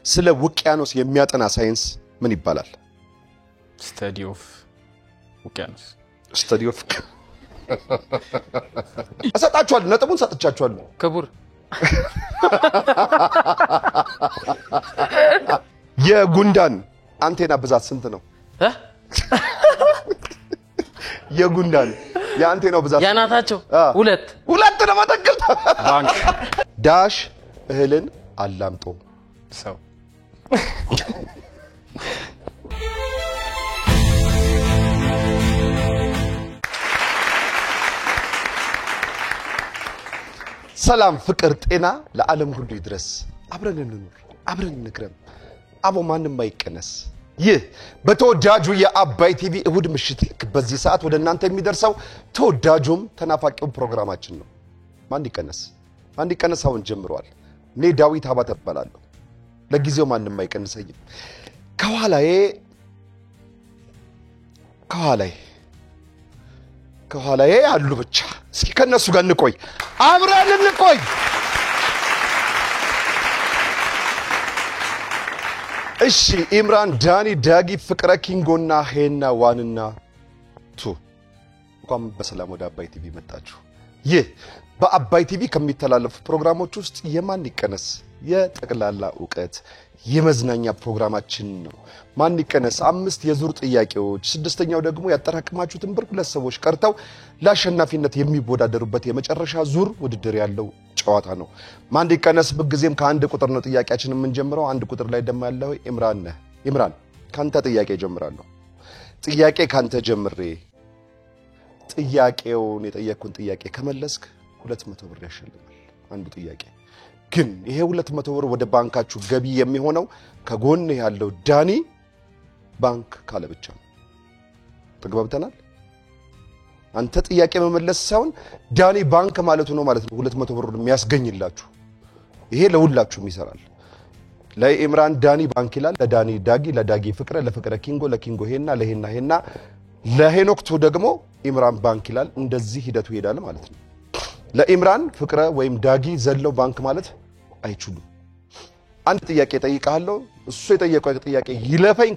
ስለ ውቅያኖስ የሚያጠና ሳይንስ ምን ይባላል? study of ውቅያኖስ study of አሰጣችኋል ነጥቡን ሰጥቻችኋለሁ ክቡር የጉንዳን አንቴና ብዛት ስንት ነው? የጉንዳን የአንቴናው ብዛት ያናታቸው ሁለት ነው ማተክል ባንክ ዳሽ እህልን አላምጦ ሰው ሰላም ፍቅር ጤና ለዓለም ሁሉ ይድረስ አብረን እንኑር አብረን እንክረም አቦ ማንንም አይቀነስ ይህ በተወዳጁ የአባይ ቲቪ እሁድ ምሽት ልክ በዚህ ሰዓት ወደ እናንተ የሚደርሰው ተወዳጁም ተናፋቂው ፕሮግራማችን ነው ማን ይቀነስ አሁን ጀምሯል እኔ ዳዊት አባተ እባላለሁ ለጊዜው ማንንም አይቀነሰኝም ከኋላዬ አሉ ብቻ እስኪ ከነሱ ጋር እንቆይ አብረን እንቆይ እሺ ኢምራን ዳኒ ዳጊ ፍቅረ ኪንጎና ሄና ዋንና ቱ እንኳን በሰላም ወደ አባይ ቲቪ መጣችሁ ይህ በአባይ ቲቪ ከሚተላለፉ ፕሮግራሞች ውስጥ የማን ይቀነስ የጠቅላላ ዕውቀት የመዝናኛ ፕሮግራማችን ነው ማን ይቀነስ 5 የዙር ጥያቄዎች ስድስተኛው ደግሞ ያጠራቀማችሁትን ብር ሁለት ሰዎች ቀርተው ለአሸናፊነት የሚወዳደሩበት የመጨረሻ ዙር ውድድር ያለው ጨዋታ ነው ማን ይቀነስ በጊዜም ከአንድ ቁጥር ነው ጥያቄያችንን ምን ጀምረው አንድ ቁጥር ላይ ደማ ያለው ኢምራን ካንተ ጥያቄ ጀምራለሁ ጥያቄ ካንተ ጀምሬ ጥያቄውን የጠየቅኩን ጥያቄ ከመለስክ 200 ብር ያሸልማል አንዱ ጥያቄ ግን ይሄ 200 ብር ወደ ባንካችሁ ገቢ የሚሆነው ከጎን ያለው ዳኒ ባንክ ካለ ብቻ ተግባብተናል አንተ ጥያቄ መመለስ ሳይሆን ዳኒ ባንክ ማለቱ ነው ማለት ነው 200 ብር የሚያስገኝላችሁ ይሄ ለሁላችሁም ይሰራል ለኢምራን ዳኒ ባንክ ይላል ለዳኒ ዳጊ ለዳጊ ፍቅረ ለፍቅረ ኪንጎ ለኪንጎ ሄና ለሄና ለሄኖክቱ ደግሞ ኢምራን ባንክ ይላል እንደዚህ ሂደቱ ይሄዳል ማለት ነው ለኢምራን ፍቅረ ወይም ዳጊ ዘለው ባንክ ማለት አይችሉም አንድ ጥያቄ ጠይቃለሁ እሱ የጠየቀው ጥያቄ ይለፈኝ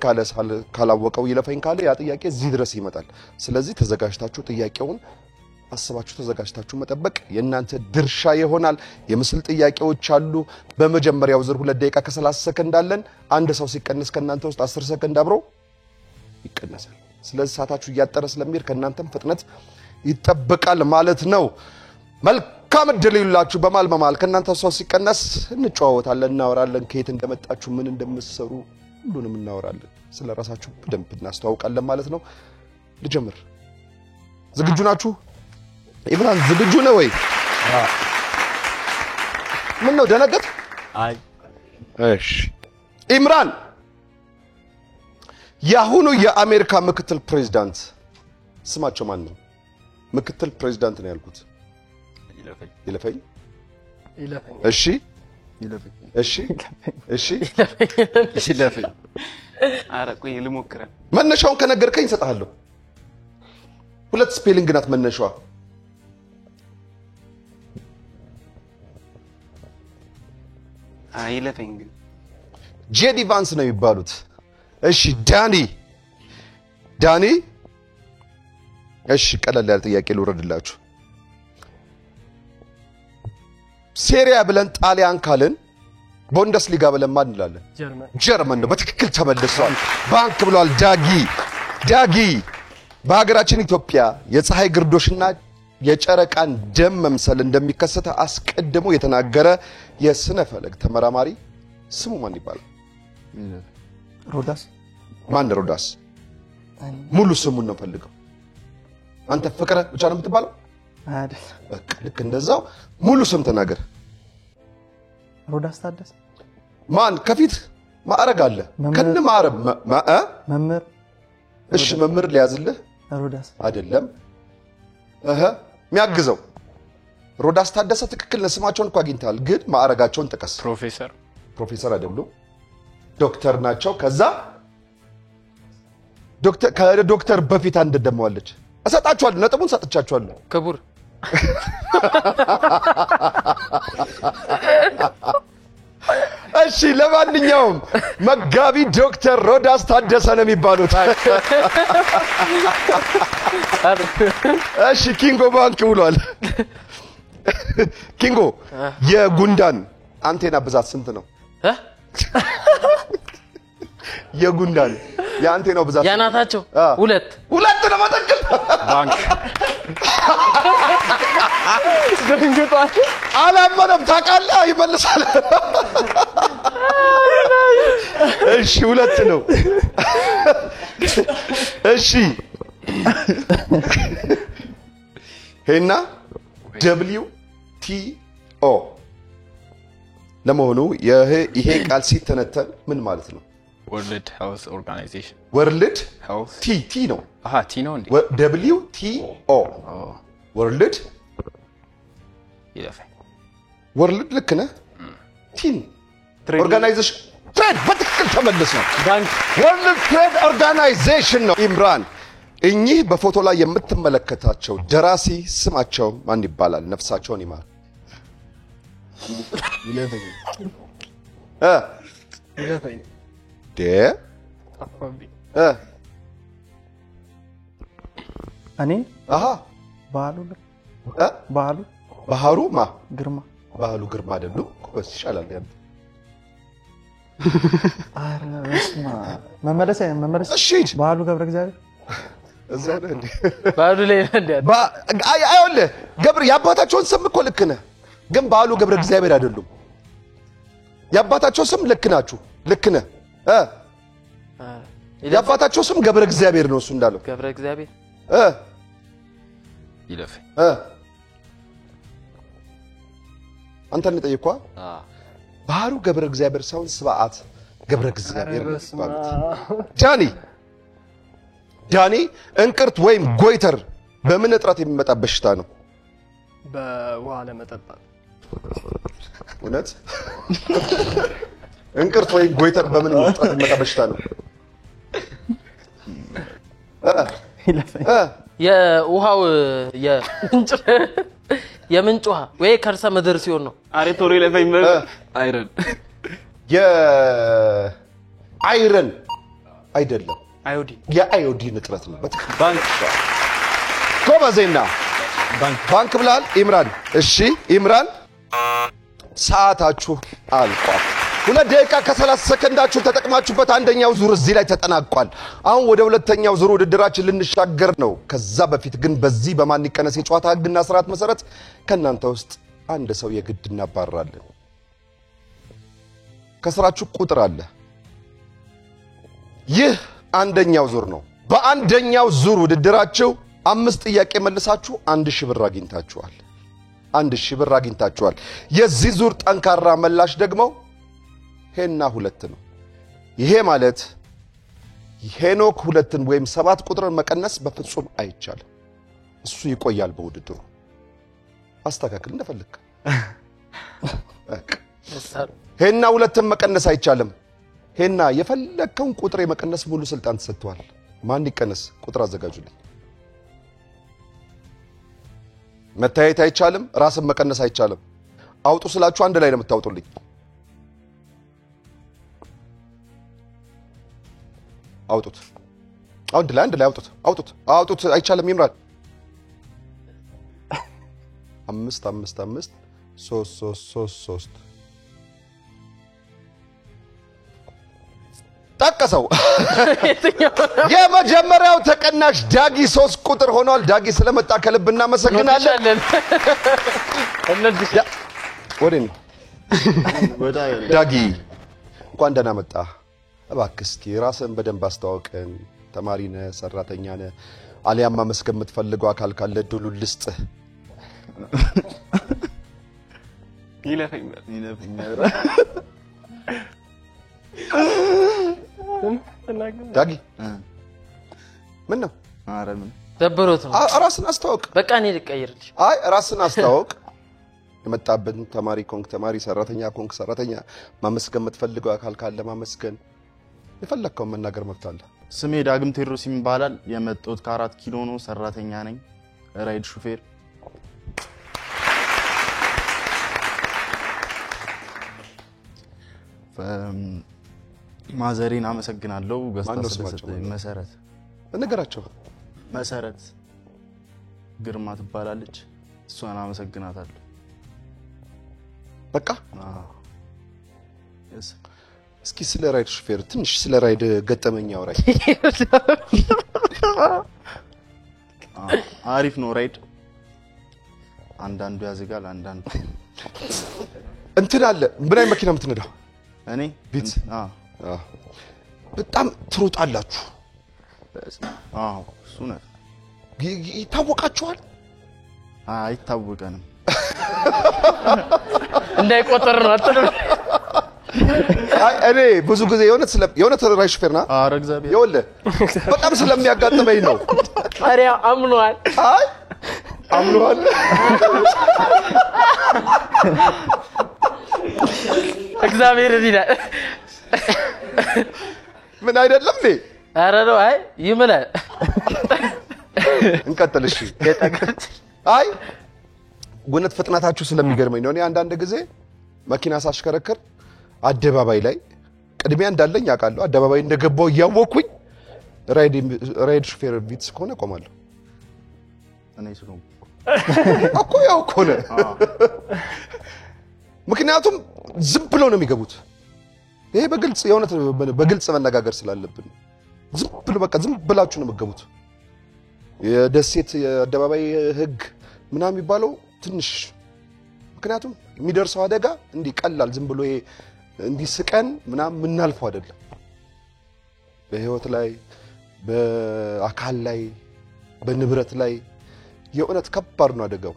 ካላወቀው ይለፈኝ ካለ ያ ጥያቄ እዚህ ድረስ ይመጣል ስለዚህ ተዘጋጅታችሁ ጥያቄውን አስባችሁ ተዘጋጅታችሁ መጠበቅ የእናንተ ድርሻ ይሆናል የምስል ጥያቄዎች አሉ በመጀመሪያው ዙር 2 ደቂቃ ከ30 ሰከንድ አለን አንድ ሰው ሲቀነስ ከናንተ ውስጥ 10 ሰከንድ አብሮ ይቀነሳል ስለዚህ ሰዓታችሁ እያጠረ ስለሚሄድ ከናንተም ፍጥነት ይጠበቃል ማለት ነው መልካም እድል ይሁንላችሁ በማል ከናንተ ሰው ሲቀነስ እንጨዋወታለን እናወራለን ከየት እንደመጣችሁ ምን እንደምትሰሩ ሁሉንም እናወራለን ስለራሳችሁ በደንብ እናስተዋውቃለን ማለት ነው ልጀምር ዝግጁ ናችሁ ኢምራን ዝግጁ ነው ወይ ምን ነው ደነገጥ አይ እሺ ኢምራን ያሁኑ የአሜሪካ ምክትል ፕሬዝዳንት ስማቸው ማን ነው ምክትል ፕሬዝዳንት ነው ያልኩት ይለፈኝ እሺ ይለፈኝ አረ ቆይ ልሞክረ መነሻውን ከነገርከኝ ሰጣለሁ ሁለት ስፔሊንግ ናት መነሻዋ ይለፈኝ ጄዲ ቫንስ ነው የሚባሉት እሺ ዳኒ እሺ ቀለል ያለ ጥያቄ ልወረድላችሁ ሴሪያ ብለን ጣሊያን ካልን ቡንደስሊጋ ብለን ማን እንላለን ጀርመን ነው በትክክል ተመልሷል ባንክ ብሏል ዳጊ በሀገራችን ኢትዮጵያ የፀሐይ ግርዶሽና የጨረቃን ደም መምሰል እንደሚከሰተ አስቀድሞ የተናገረ የስነ ፈለክ ተመራማሪ ስሙ ማን ይባላል ሮዳስ ሙሉ ስሙን ነው ፈልገው አንተ ፍቅረ ብቻ ነው የምትባለው አይደል በቃ ልክ እንደዛው ሙሉ ስም ተናገር ሮዳስ ታደሰ ማን ከፊት ማዕረግ አለ ከነ ማዕረግ መምህር እሺ መምህር ሊያዝልህ ሮዳስ አይደለም የሚያግዘው ሮዳስ ታደሰ ትክክል ለስማቸውን እንኳን አግኝታል ግን ማዕረጋቸውን ጥቀስ ፕሮፌሰር አይደሉም ዶክተር ናቸው ከዛ ዶክተር በፊት አንድ ደማዋለች አሰጣችኋለሁ ነጥቡን ሰጥቻችኋለሁ ክቡር እሺ ለማንኛውም መጋቢ ዶክተር ሮዳስ ታደሰ ነው የሚባሉት እሺ ኪንጎ ባንክ ብሏል ኪንጎ የጉንዳን አንቴና ብዛት ስንት ነው የጉንዳን የአንቴናው ብዛት ያናታቸው ሁለት ነው መጠቅል ባንክ ድንግጧል አላመነም ታውቃለህ ይመልሳል እሺ ሁለት ነው እሺ ሄና WTO ለመሆኑ ይሄ ቃል ሲተነተን ምን ማለት ነው ወርልድ ሄልዝ ኦርጋናይዜሽን ወርልድ ሄልዝ ቲ ነው ቲ ነው እንዴ WTO ወርልድ ይለፈኝ ወርልድ ልክ ነህ ቲን ኦርጋናይዜሽን ትሬድ በትክክል ተመልሶ ባንክ ወርልድ ትሬድ ኦርጋናይዜሽን ነው ኢምራን እኚህ በፎቶ ላይ የምትመለከታቸው ደራሲ ስማቸው ማን ይባላል ነፍሳቸውን ይማር ይለፈኝ እኔ አሃ ባህሩ ግርማ ባህሉ ግርማ አይደሉ ኮስ ይሻላል ያንተ አረ በስማ መመለስ እሺ ባህሉ ገብረ እግዚአብሔር እዛው ነው እንዴ ባህሉ ላይ እንዴ አይወለ ገብረ ያባታቸውን ስም እኮ ልክ ነህ ግን ባህሉ ገብረ እግዚአብሔር አይደሉም ያባታቸው ስም ልክ ናችሁ ልክ ነህ ያባታቸው ስም ገብረ እግዚአብሔር ነው እሱ እንዳለው ገብረ እግዚአብሔር ይለፈኝ አንተ እንጠይቋ ባህሩ ገብረ እግዚአብሔር ሳይሆን ስብዓት ገብረ እግዚአብሔር ማለት ጃኒ እንቅርት ወይም ጎይተር በምን እጥረት የሚመጣ በሽታ ነው በውሃ ለመጠጣት እውነት እንቅርት ወይም ጎይተር በምን እጥረት የሚመጣ በሽታ ነው የውሃው የምንጭ ውሃ ወይ ከርሰ ምድር ሲሆን ነው አሬቶሪ ለፈኝ አይረን የአይረን አይደለም አዮዲን የአዮዲን እጥረት ነው ባንክ ጎበዜና ባንክ ብላል ኢምራን እሺ ኢምራን ሰዓታችሁ አልቋል 2 ደቂቃ ከ30 ሰከንዳችሁ ተጠቅማችሁበት አንደኛው ዙር እዚህ ላይ ተጠናቋል አሁን ወደ ሁለተኛው ዙር ውድድራችን ልንሻገር ነው ከዛ በፊት ግን በዚህ በማን ይቀነስ የጨዋታ ህግና ስርዓት መሰረት ከናንተ ውስጥ አንድ ሰው የግድ እናባራለን ከስራችሁ ቁጥር አለ ይህ አንደኛው ዙር ነው በአንደኛው ዙር ውድድራችሁ 5 ጥያቄ መልሳችሁ 1000 ብር አግኝታችኋል 1000 ብር አግኝታችኋል የዚህ ዙር ጠንካራ መላሽ ደግሞ ሄና 2 ነው ይሄ ማለት ሄኖክ 2ን ወይም 7 ቁጥርን መቀነስ በፍጹም አይቻልም እሱ ይቆያል በውድድሩ አስተካክል እንደፈልክ ሄና 2ን መቀነስ አይቻልም ሄና የፈለከውን ቁጥር የመቀነስ ሙሉ ስልጣን ተሰጥቷል ማን ይቀነስ ቁጥር አዘጋጁልኝ መታየት አይቻልም ራስን መቀነስ አይቻልም አውጡ ስላችሁ አንድ ላይ ነው የምታውጡልኝ አውጡት አንድ ላይ አውጡት አይቻልም ይምራል 5 5 5 3 3 3 ጠቀሰው የመጀመሪያው ተቀናሽ ዳጊ 3 ቁጥር ሆኗል ዳጊ ስለመጣ ከልብ እናመሰግናለን ወዴን ዳጊ እንኳን ደህና መጣ እባክህ እስኪ ራስን በደንብ አስተዋውቀን ተማሪ ነህ ሰራተኛ ነህ አሊያም ማመስገን የምትፈልገው አካል ካለ ድሉን ልስጥህ ይለፈኝ ዳጊ ምን ነው አረም ደብሮት ነው ራስን አስተዋውቅ በቃ እኔ ልቀይርልሽ አይ ራስን አስተዋውቅ የመጣብን ተማሪ ኮንክ ተማሪ ሰራተኛ ኮንክ ሰራተኛ ማመስገን የምትፈልገው አካል ካለ ማመስገን የፈለከው መናገር መብት አለ ስሜ ዳግም ቴዎድሮስ ይባላል የመጣሁት ከ4 ኪሎ ነው ሰራተኛ ነኝ ራይድ ሹፌር ማዘሬን አመሰግናለሁ። ገዝታ ማነው ስለሰጠኝ ስማቸው? መሰረት ነገራቸው። መሰረት ግርማ ትባላለች። እሷን አመሰግናታለሁ። በቃ አዎ እስ እስኪ ስለ ራይድ ሹፌር ትንሽ ስለ ራይድ ገጠመኝ አውራኝ። አሪፍ ነው ራይድ። አንዳንዱ ያዝጋል፣ አንዳንዱ እንትን አለ። ምን አይነት መኪና የምትነዳው? እኔ ቢት። አዎ በጣም ትሮጣላችሁ። አዎ እሱ ነው። ይታወቃችኋል? አይታወቀንም። እንዳይቆጠር ነው አጥተው አይ እኔ ብዙ ጊዜ የሆነ ራይድ ሹፌር ና ኧረ እግዚአብሔር ይኸውልህ በጣም ስለሚያጋጥመኝ ነው። ታዲያ አምኗል። አይ አምኗል። እግዚአብሔር ይላል። ምን አይደለም እንዴ? ኧረ ነው። አይ ይምላል። እንቀጥል እሺ። አይ እውነት ፍጥነታችሁ ስለሚገርመኝ ነው። እኔ አንዳንድ ጊዜ መኪና ሳሽከረክር አደባባይ ላይ ቅድሚያ እንዳለኝ አውቃለሁ። አደባባይ እንደገባው እያወቅኩኝ ራይድ ሹፌር ቢትስ ከሆነ ቆማለሁ። እኔ ስለሆንኩ እኮ ያው ከሆነ ምክንያቱም ዝም ብለው ነው የሚገቡት። ይሄ በግልጽ መነጋገር ስላለብን ዝም ብላችሁ ነው የምትገቡት። የደሴት የአደባባይ ህግ ምናምን የሚባለው ትንሽ ምክንያቱም የሚደርሰው አደጋ እንዲህ ቀላል ዝም ብሎ ይሄ እንዲህ ስቀን ምናምን የምናልፈው አይደለም። በህይወት ላይ በአካል ላይ በንብረት ላይ የእውነት ከባድ ነው አደጋው።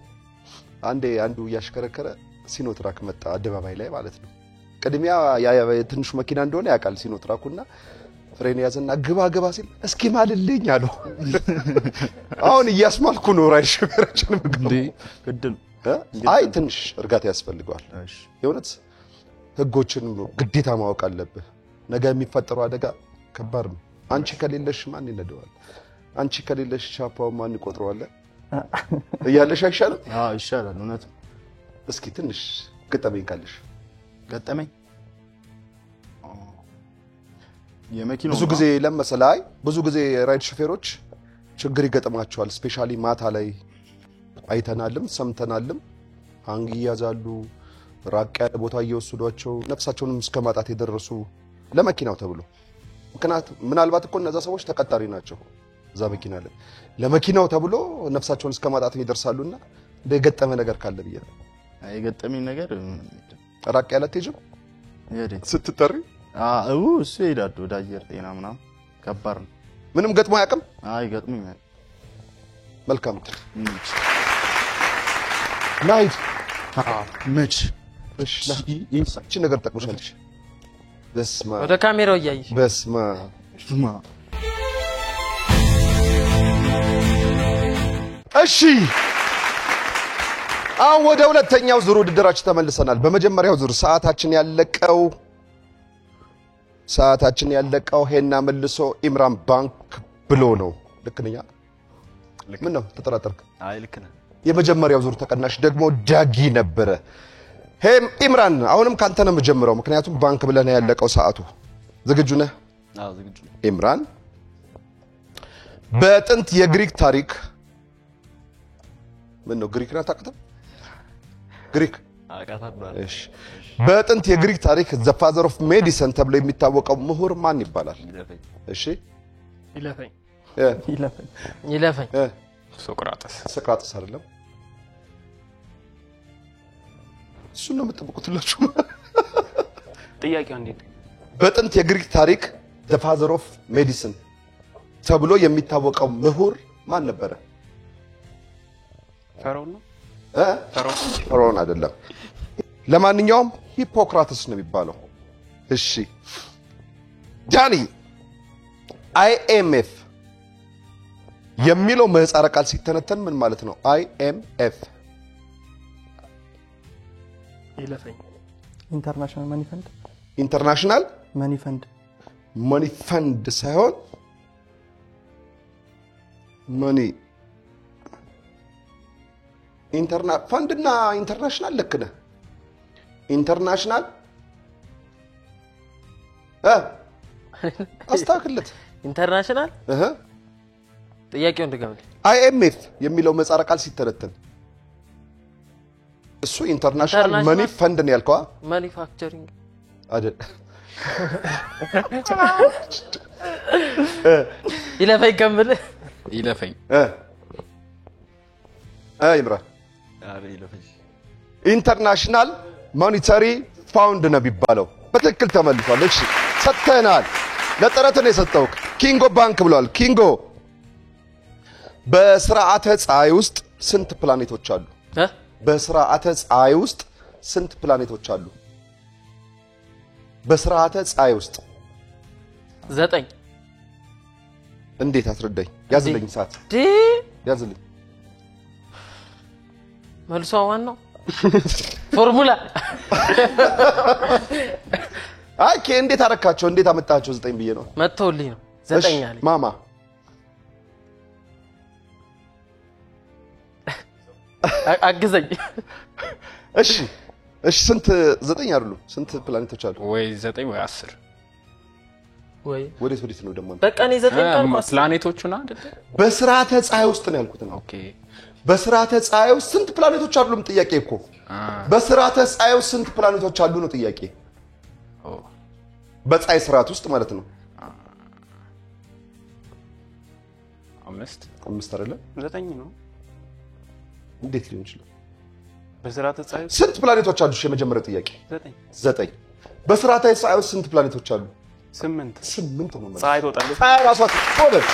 አንዱ እያሽከረከረ ሲኖትራክ መጣ አደባባይ ላይ ማለት ነው። ቅድሚያ ትንሹ መኪና እንደሆነ ያውቃል ሲኖትራኩና ፍሬን ያዘና ግባ ሲል እስኪ ማልልኝ አለው። አሁን እያስማልኩ ነው ራይድ ሹፌራችን እንዴ ግድል አይ ትንሽ እርጋታ ያስፈልገዋል። እሺ የእውነት ህጎችን ግዴታ ማወቅ አለብህ። ነገ የሚፈጠረው አደጋ ከባድ ነው። አንቺ ከሌለሽ ማን ይነደዋል? አንቺ ከሌለሽ ሻፓው ማን ይቆጥረዋል? እያለሽ አይሻልም? አዎ ይሻላል። እውነት እስኪ ትንሽ ገጠመኝ ካለሽ ገጠመኝ የመኪናው ብዙ ጊዜ ለመሰላይ ብዙ ጊዜ ራይድ ሹፌሮች ችግር ይገጥማቸዋል። ስፔሻሊ ማታ ላይ አይተናልም ሰምተናልም። ሃንግ ይያዛሉ፣ ራቅ ያለ ቦታ እየወሰዷቸው ነፍሳቸውንም እስከ ማጣት የደረሱ ለመኪናው ተብሎ ምናልባት እኮ እነዛ ሰዎች ተቀጣሪ ናቸው እዛ መኪና ላይ ለመኪናው ተብሎ ነፍሳቸውን እስከ ማጣት ይደርሳሉና እንደገጠመ ነገር ካለ ብዬ ነው። የገጠመኝ ነገር ራቅ ያለ ትሄጂም የዴት ስትጠሪ እሱ ይሄዳል ወደ አየር ጤና ምናምን ከባድ ነው። ምንም ገጥሞ አያውቅም? አይ ገጥሞኛል። መልካም ናይት መች እሺ ነገር ጠቅሞሻለሽ። በስማ ወደ ካሜራው እያየሽ በስማ እሺ አሁን ወደ ሁለተኛው ዙር ውድድራችን ተመልሰናል። በመጀመሪያው ዙር ሰዓታችን ያለቀው ሄና መልሶ ኢምራን ባንክ ብሎ ነው። ልክ ነኝ? ምን ነው ተጠራጠርክ? አይ ልክ ነህ። የመጀመሪያው ዙር ተቀናሽ ደግሞ ዳጊ ነበረ። ኢምራን አሁንም ካንተ ነው የምጀምረው፣ ምክንያቱም ባንክ ብለህ ያለቀው ሰዓቱ። ዝግጁ ነህ? አዎ ዝግጁ ነኝ። ኢምራን በጥንት የግሪክ ታሪክ ምን ነው ግሪክ ናታቀተ ግሪክ አቃታለሁ። እሺ በጥንት የግሪክ ታሪክ ዘ ፋዘር ኦፍ ሜዲሲን ተብሎ የሚታወቀው ምሁር ማን ይባላል? እሺ ይለፈኝ ሶቅራጥስ አይደለም። እሱ ነው የምትጠብቁትላችሁ። ጥያቄው እንዴት? በጥንት የግሪክ ታሪክ ዘ ፋዘር ኦፍ ሜዲሲን ተብሎ የሚታወቀው ምሁር ማን ነበረ? ፈርዖን ነው? ፈርዖን አይደለም። ለማንኛውም ሂፖክራተስ ነው የሚባለው። እሺ ዳኒ አይኤምኤፍ የሚለው ምህጻረ ቃል ሲተነተን ምን ማለት ነው? አይኤምኤፍ ይለፈኝ ኢንተርናሽናል ማኒ ፈንድ ኢንተርናሽናል ማኒ ፈንድ ሳይሆን ማኒ ፈንድና ኢንተርናሽናል ልክ ነህ። ኢንተርናሽናል አስተካክልለት ኢንተርናሽናል ጥያቄውን ድገምልኝ IMF የሚለው ምህጻረ ቃል ሲተነተን እሱ ኢንተርናሽናል መኒ ፈንድ ነው ያልከው ማኒፋክቸሪንግ አይደል ይለፈኝ ከምል ይለፈኝ ይምራ አረ ይለፈኝ ኢንተርናሽናል ሞኔታሪ ፋውንድ ነው ቢባለው በትክክል ተመልሷል እሺ ሰጥተናል ለጥረት ነው የሰጠው ኪንጎ ባንክ ብሏል ኪንጎ በስርዓተ ፀሐይ ውስጥ ስንት ፕላኔቶች አሉ በስርዓተ ፀሐይ ውስጥ ስንት ፕላኔቶች አሉ በስርዓተ ፀሐይ ውስጥ 9 እንዴት አስረዳኝ ያዝልኝ ሰዓት ያዝልኝ መልሷ ዋናው ፎርሙላ አይ እንዴት አረካቸው እንዴት አመጣቸው 9 ብዬ ነው መጥቶልኝ ነው 9 አለ ማማ አግዘኝ እሺ ስንት 9 አይደሉም ስንት ፕላኔቶች አሉ ወይ 9 ወይ 10 ወይ ወዴት ነው ደግሞ በቃ እኔ 9 ካልኳስ ፕላኔቶቹና አይደል በስርዓተ ፀሐይ ውስጥ ነው ያልኩት ነው ኦኬ በስርዓተ ፀሐይ ውስጥ ስንት ፕላኔቶች አሉም ጥያቄ እኮ በስርዓተ ፀሐይ ውስጥ ስንት ፕላኔቶች አሉ ነው ጥያቄ በፀሐይ ስርዓት ውስጥ ማለት ነው 5 አይደለም 9 ነው እንዴት ሊሆን ይችላል በስርዓተ ፀሐይ ስንት ፕላኔቶች አሉ የመጀመሪያው ጥያቄ 9 በስርዓተ ፀሐይ ውስጥ ስንት ፕላኔቶች አሉ 8 ነው ማለት ፀሐይ ትወጣለች ፀሐይ ራሷ ትወጣለች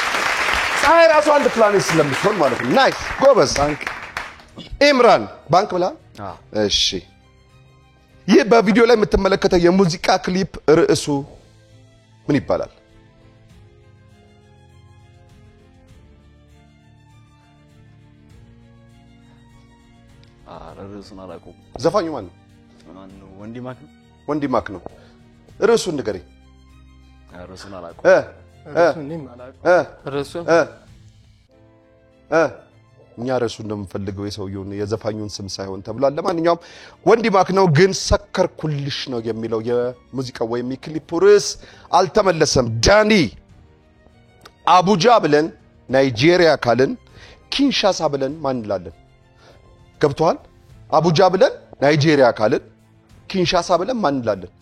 ፀሐይ ራሷ አንድ ፕላኔት ስለምትሆን ማለት ነው ናይስ ጎበዝ ኢምራን ባንክ ብላ እሺ ይህ በቪዲዮ ላይ የምትመለከተው የሙዚቃ ክሊፕ ርዕሱ ምን ይባላል ርዕሱን አላውቀውም ዘፋኙ ማን ነው ወንዲ ማክ ነው ርዕሱን ንገረኝ ርዕሱን አላውቀውም ርዕሱን እኛ ርዕሱ እንደምፈልገው የሰውየውን የዘፋኙን ስም ሳይሆን ተብሏል ለማንኛውም ወንዲ ማክ ነው ግን ሰከርኩልሽ ነው የሚለው የሙዚቃው ወይም የክሊፑ ርዕስ አልተመለሰም ዳኒ አቡጃ ብለን ናይጄሪያ ካልን ኪንሻሳ ብለን ማን እንላለን ገብቷል አቡጃ ብለን ናይጄሪያ ካልን ኪንሻሳ ብለን ማን እንላለን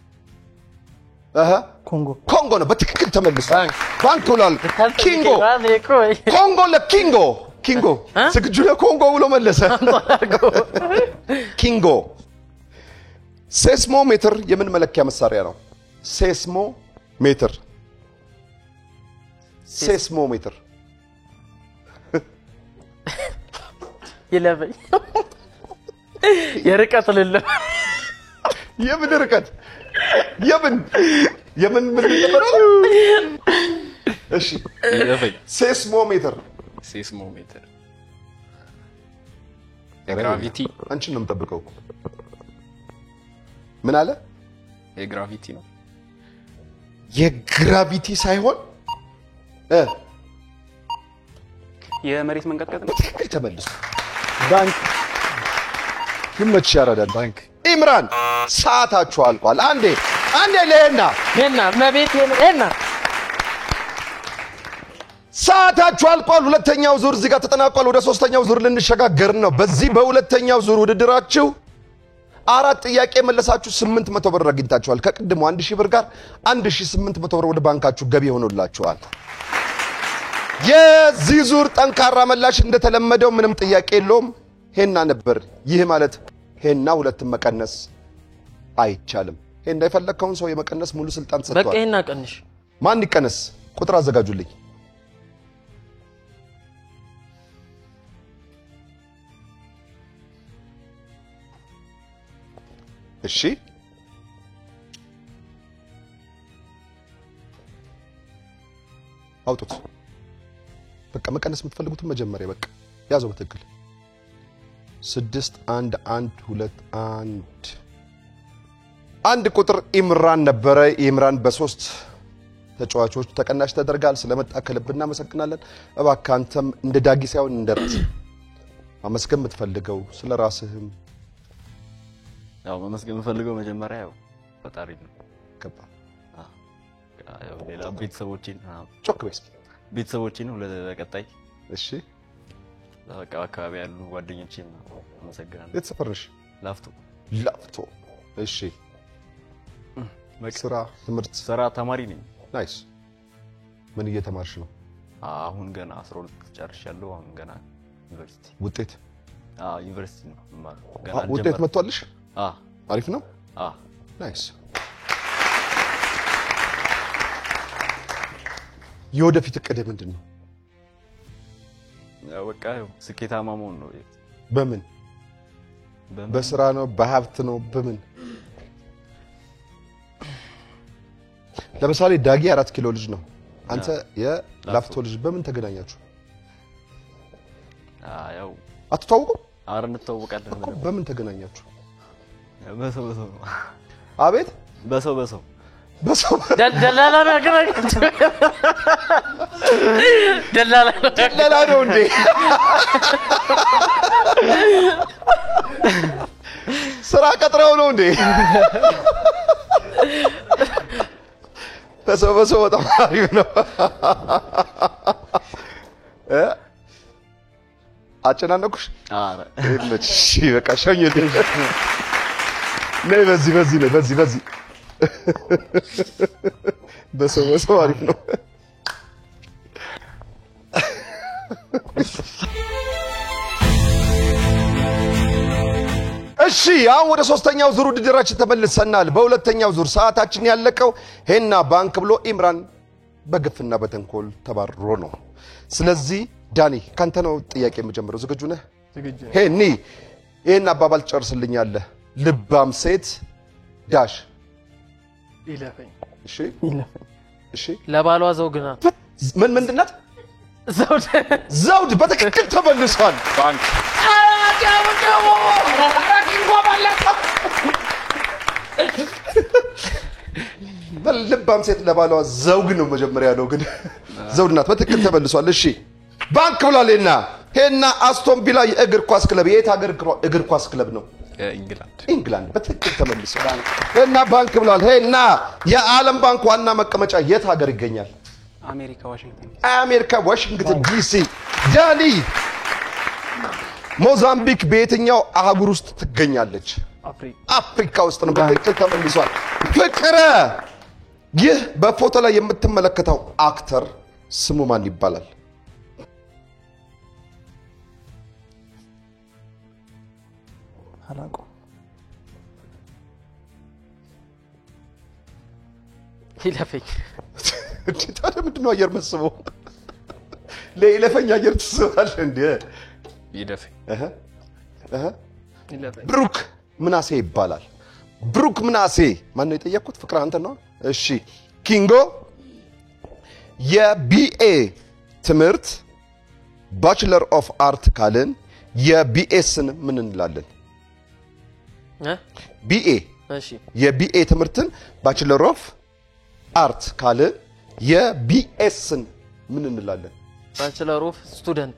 ኮንጎ ነው በትክክል ተመልሷል ባንክ ብሏል ኪንጎ ኮንጎ ለኪንጎ ስግጁ ለኮንጎ ብሎ መለሰ ኪንጎ ሴስሞሜትር የምን መለኪያ መሳሪያ ነው ሴስሞሜትር ይለበኝ የርቀት ልለ የምን ርቀት የምን ምን ነበር እሺ ይለፈኝ ሴስሞሜትር የግራቪቲ አንቺን ነው የምጠብቀው ምን አለ የግራቪቲ ነው የግራቪቲ ሳይሆን የመሬት መንቀጥቀጥ ነው ተመልሶ ባንክ ይመች ያራዳል ባንክ ኢምራን ሰዓታችሁ አልቋል አንዴ ለሄና መቤት ለሄና ሰዓታችሁ አልቋል ሁለተኛው ዙር እዚህ ጋር ተጠናቋል ወደ ሶስተኛው ዙር ልንሸጋገር ነው በዚህ በሁለተኛው ዙር ውድድራችሁ 4 ጥያቄ መለሳችሁ 800 ብር አግኝታችኋል ከቅድሙ 1000 ብር ጋር 1800 ብር ወደ ባንካችሁ ገቢ ሆኖላችኋል የዚህ ዙር ጠንካራ መላሽ እንደተለመደው ምንም ጥያቄ የለውም ሄና ነበር ይህ ማለት ሄና ሁለቱም መቀነስ አይቻልም ሄና የፈለከውን ሰው የመቀነስ ሙሉ ስልጣን ሰጥቷል በቃ ሄና ቀንሽ ማን ይቀነስ ቁጥር አዘጋጁልኝ እሺ አውጡት በቃ መቀነስ የምትፈልጉት መጀመሪያ በቃ ያዘው በትክክል 6 1 1 2 1 አንድ ቁጥር ኢምራን ነበረ ኢምራን በ3 ተጫዋቾች ተቀናሽ ተደርጋል ስለመጣ ከልብና መሰግናለን እባክህ አንተም እንደ ዳጊ ሳይሆን እንደራስ አመስገን የምትፈልገው ስለራስህም ያው መመስገን የምፈልገው መጀመሪያ ያው ፈጣሪ ነው ገባ ሌላ ቤተሰቦቼን ጮክ በይ እስኪ። ቤተሰቦቼን ለቀጣይ እሺ በቃ አካባቢ ያሉ ጓደኞቼን አመሰግናለሁ። የት ሰፈር ነሽ? ላፍቶ። እሺ ስራ ትምህርት? ስራ ተማሪ ነኝ። ናይስ። ምን እየተማርሽ ነው? አሁን ገና 12 ጨርሻለሁ። አሁን ገና ዩኒቨርሲቲ። ውጤት? ዩኒቨርሲቲ ነው የምማረው። ገና ውጤት መጥቷልሽ? አሪፍ ነው። ናይስ። የወደፊት እቅድ ምንድን ነው? በቃ ስኬታማ መሆን ነው። በምን? በስራ ነው? በሀብት ነው? በምን? ለምሳሌ ዳጊ 4 ኪሎ ልጅ ነው። አንተ የላፍቶ ልጅ በምን ተገናኛችሁ? ያው አትተዋወቁም? ኧረ እንተዋወቃለን እኮ። በምን ተገናኛችሁ? በሰው አቤት በሰው ደላላ ነው ያገናኛችሁ? ደላላ ነው እንዴ? ስራ ቀጥረው ነው እንዴ? በሰው በጣም አሪፍ ነው። አጨናነኩሽ? ኧረ እሺ በቃ ሸኝልኝ። ነይ በዚህ በሰው አሪፍ ነው። እሺ አሁን ወደ ሶስተኛው ዙር ውድድራችን ተመልሰናል። በሁለተኛው ዙር ሰዓታችን ያለቀው ሄና ባንክ ብሎ ኢምራን በግፍና በተንኮል ተባሮ ነው። ስለዚህ ዳኒ ካንተ ነው ጥያቄ የምጀምረው። ዝግጁ ነህ? ዝግጁ። ሄኒ ይሄን አባባል ጨርስልኛለህ። ልባም ሴት ዳሽ ይለፈኝ። እሺ ለባሏ ዘውግ ናት። ምን ምንድናት? ዘውድ በትክክል ተመልሷል። ባንክ ልባም ሴት ለባሏ ዘውግ ነው መጀመሪያ ያለው፣ ግን ዘውድ ናት። በትክክል ተመልሷል። እሺ ባንክ ብሏልና ሄና አስቶን ቪላ የእግር ኳስ ክለብ የት ሀገር እግር ኳስ ክለብ ነው? ኢንግላንድ። በትክክል ተመልሷል። ሄና ባንክ ብሏል። ሄና የዓለም ባንክ ዋና መቀመጫ የት ሀገር ይገኛል? አሜሪካ ዋሽንግተን ዲሲ። ዳኒ ሞዛምቢክ በየትኛው አህጉር ውስጥ ትገኛለች? አፍሪካ ውስጥ ነው። በትክክል ተመልሷል። ፍቅረ ይህ በፎቶ ላይ የምትመለከተው አክተር ስሙ ማን ይባላል? አላውቀውም። ይለፈኝ። ታዲያ ምንድን ነው አየር መስበው? ለይለፈኝ አየር ትስባለህ እንዴ? ይለፈኝ። ብሩክ ምናሴ ይባላል። ብሩክ ምናሴ ማን ነው የጠየቅኩት? ፍቅር አንተ ነው። እሺ ኪንጎ የቢኤ ትምህርት ባችለር ኦፍ አርት ካልን የቢኤስን ምን እንላለን? ቢኤ እሺ የቢኤ ትምህርትን ባችለር ኦፍ አርት ካልን የቢኤስን ምን እንላለን? ባችለር ኦፍ ስቱደንት።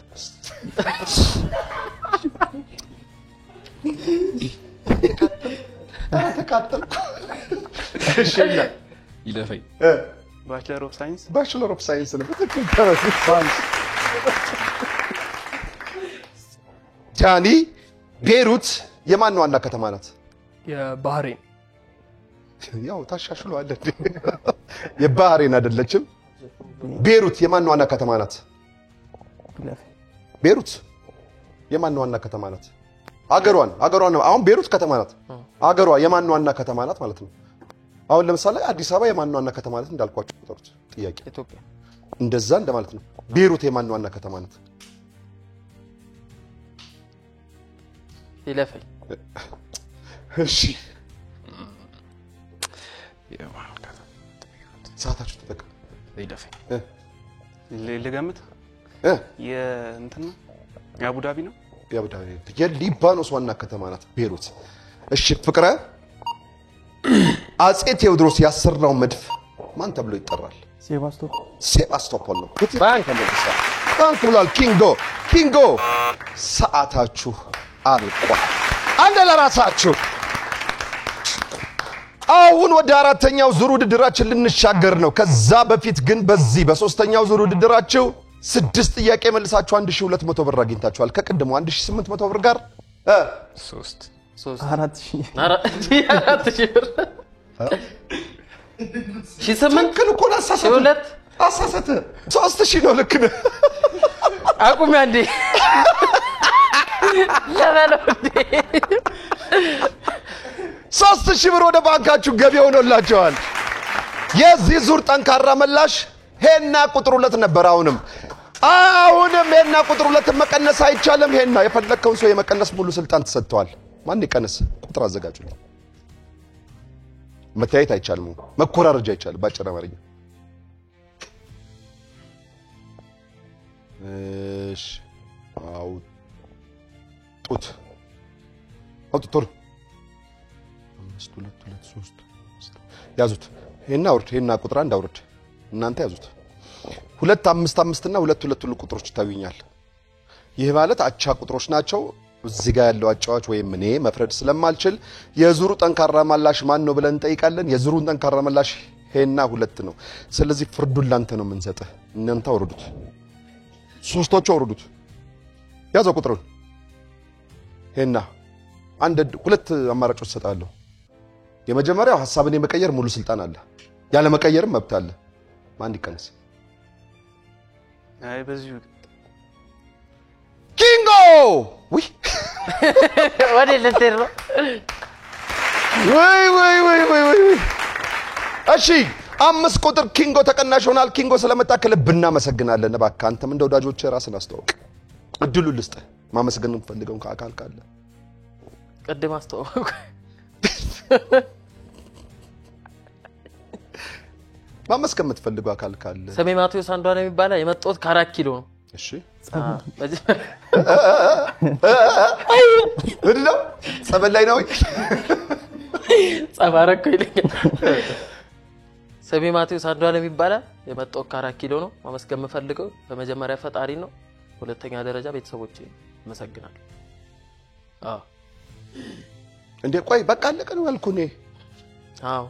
ተቃጠልኩ። እሺ ይለፈኝ። ባችለር ኦፍ ሳይንስ። ባችለር ኦፍ ሳይንስ ነው። በትክክል ተመልሷል። ዳኒ ቤሩት የማን ዋና ከተማ ናት? የባህሬን። ያው ታሻሽሏል እንዴ? የባህሬን አይደለችም። ቤሩት የማን ዋና ከተማ ናት? ቤሩት የማን ዋና ከተማ ናት? አገሯን ነው። አሁን ቤሩት ከተማ ናት። አገሯ የማን ዋና ከተማ ናት ማለት ነው። አሁን ለምሳሌ አዲስ አበባ የማን ዋና ከተማ ናት እንዳልኳችሁ ቁጥሩት ጥያቄ ኢትዮጵያ እንደዛ እንደማለት ነው። ቤሩት የማን ዋና ከተማ ናት? ይለፈኝ። እሺ ሰዓታችሁ ተጠቀሙ። ይለፈኝ። ልገምት። የእንትና የአቡዳቢ ነው። የአቡዳቢ የሊባኖስ ዋና ከተማ ናት ቤሩት። እሺ ፍቅረ አጼ ቴዎድሮስ ያሰራው መድፍ ማን ተብሎ ይጠራል? ሴባስቶፖል ነው። ባንክ ብሏል። ኪንጎ ሰዓታችሁ አልቋል። አንድ ለራሳችሁ አሁን ወደ አራተኛው ዙር ውድድራችን ልንሻገር ነው። ከዛ በፊት ግን በዚህ በሶስተኛው ዙር ውድድራችሁ 6 ጥያቄ መልሳችሁ 1200 ብር አግኝታችኋል። ከቀድሞ 1800 ብር ጋር 3 4000 4000 ብር 8 ክል እኮ አሳሰተ 3000 ነው። ልክ ነህ። አቁም አንዴ ለበለው እንዴ 3000 ብር ወደ ባንካችሁ ገቢ ሆኖላችኋል። የዚህ ዙር ጠንካራ መላሽ ሄና ቁጥር 2 ነበር። አሁንም ሄና ቁጥር 2 መቀነስ አይቻልም። ሄና የፈለከውን ሰው የመቀነስ ሙሉ ስልጣን ተሰጥቷል። ማን ይቀነስ? ቁጥር አዘጋጁልኝ። መታየት አይቻልም፣ መኮራረጃ አይቻልም። ባጭር አማርኛ እሺ አውጡት ቶሎ 5 2 2 3 ያዙት። ሄና አውርድ። ሄና ቁጥር 1 አውርድ። እናንተ ያዙት። 2 5 5 እና 2 2 ሁሉ ቁጥሮች ይታዩኛል። ይህ ማለት አቻ ቁጥሮች ናቸው። እዚህ ጋር ያለው አጫዋች ወይም እኔ መፍረድ ስለማልችል የዙሩ ጠንካራ መላሽ ማን ነው ብለን እንጠይቃለን። የዙሩን ጠንካራ መላሽ ሄና 2 ነው። ስለዚህ ፍርዱን ላንተ ነው የምንሰጥህ። እናንተ አውርዱት። ሶስቶቹ አውርዱት። ያዘው ቁጥሩን። ሄና 2 አማራጮች ሰጣለሁ። የመጀመሪያው ሐሳብን የመቀየር ሙሉ ስልጣን አለ። ያለ መቀየርም መብት አለ። ማን ይቀነስ? አይ በዚሁ ኪንጎ ወይ ወደ ለተር ነው ወይ እሺ 5 ቁጥር ኪንጎ ተቀናሽ ሆናል። ኪንጎ ስለመጣ ከልብ እናመሰግናለን። እባክህ አንተም እንደ ወዳጆች ራስን አስተዋውቅ። እድሉን ልስጥህ። ማመስገን እንፈልገው ከአካል ካለ ቀደም አስተዋውቅ። ማመስገን የምትፈልገው አካል ካለ ሰሜ ማቴዎስ አንዷ ነው የሚባለው። የመጣሁት ከ4 ኪሎ ነው። እሺ በዚህ ምንድነው? ጸበል ላይ ነው ወይ? ጸባረኩ ይለኛል። ሰሜ ማቴዎስ አንዷ ነው የሚባለው። የመጣሁት ከ4 ኪሎ ነው። ማመስገን የምፈልገው በመጀመሪያ ፈጣሪ ነው። ሁለተኛ ደረጃ ቤተሰቦቼ መሰግናለሁ። እንዴ ቆይ በቃ አለቀ ነው ያልኩህ እኔ። አዎ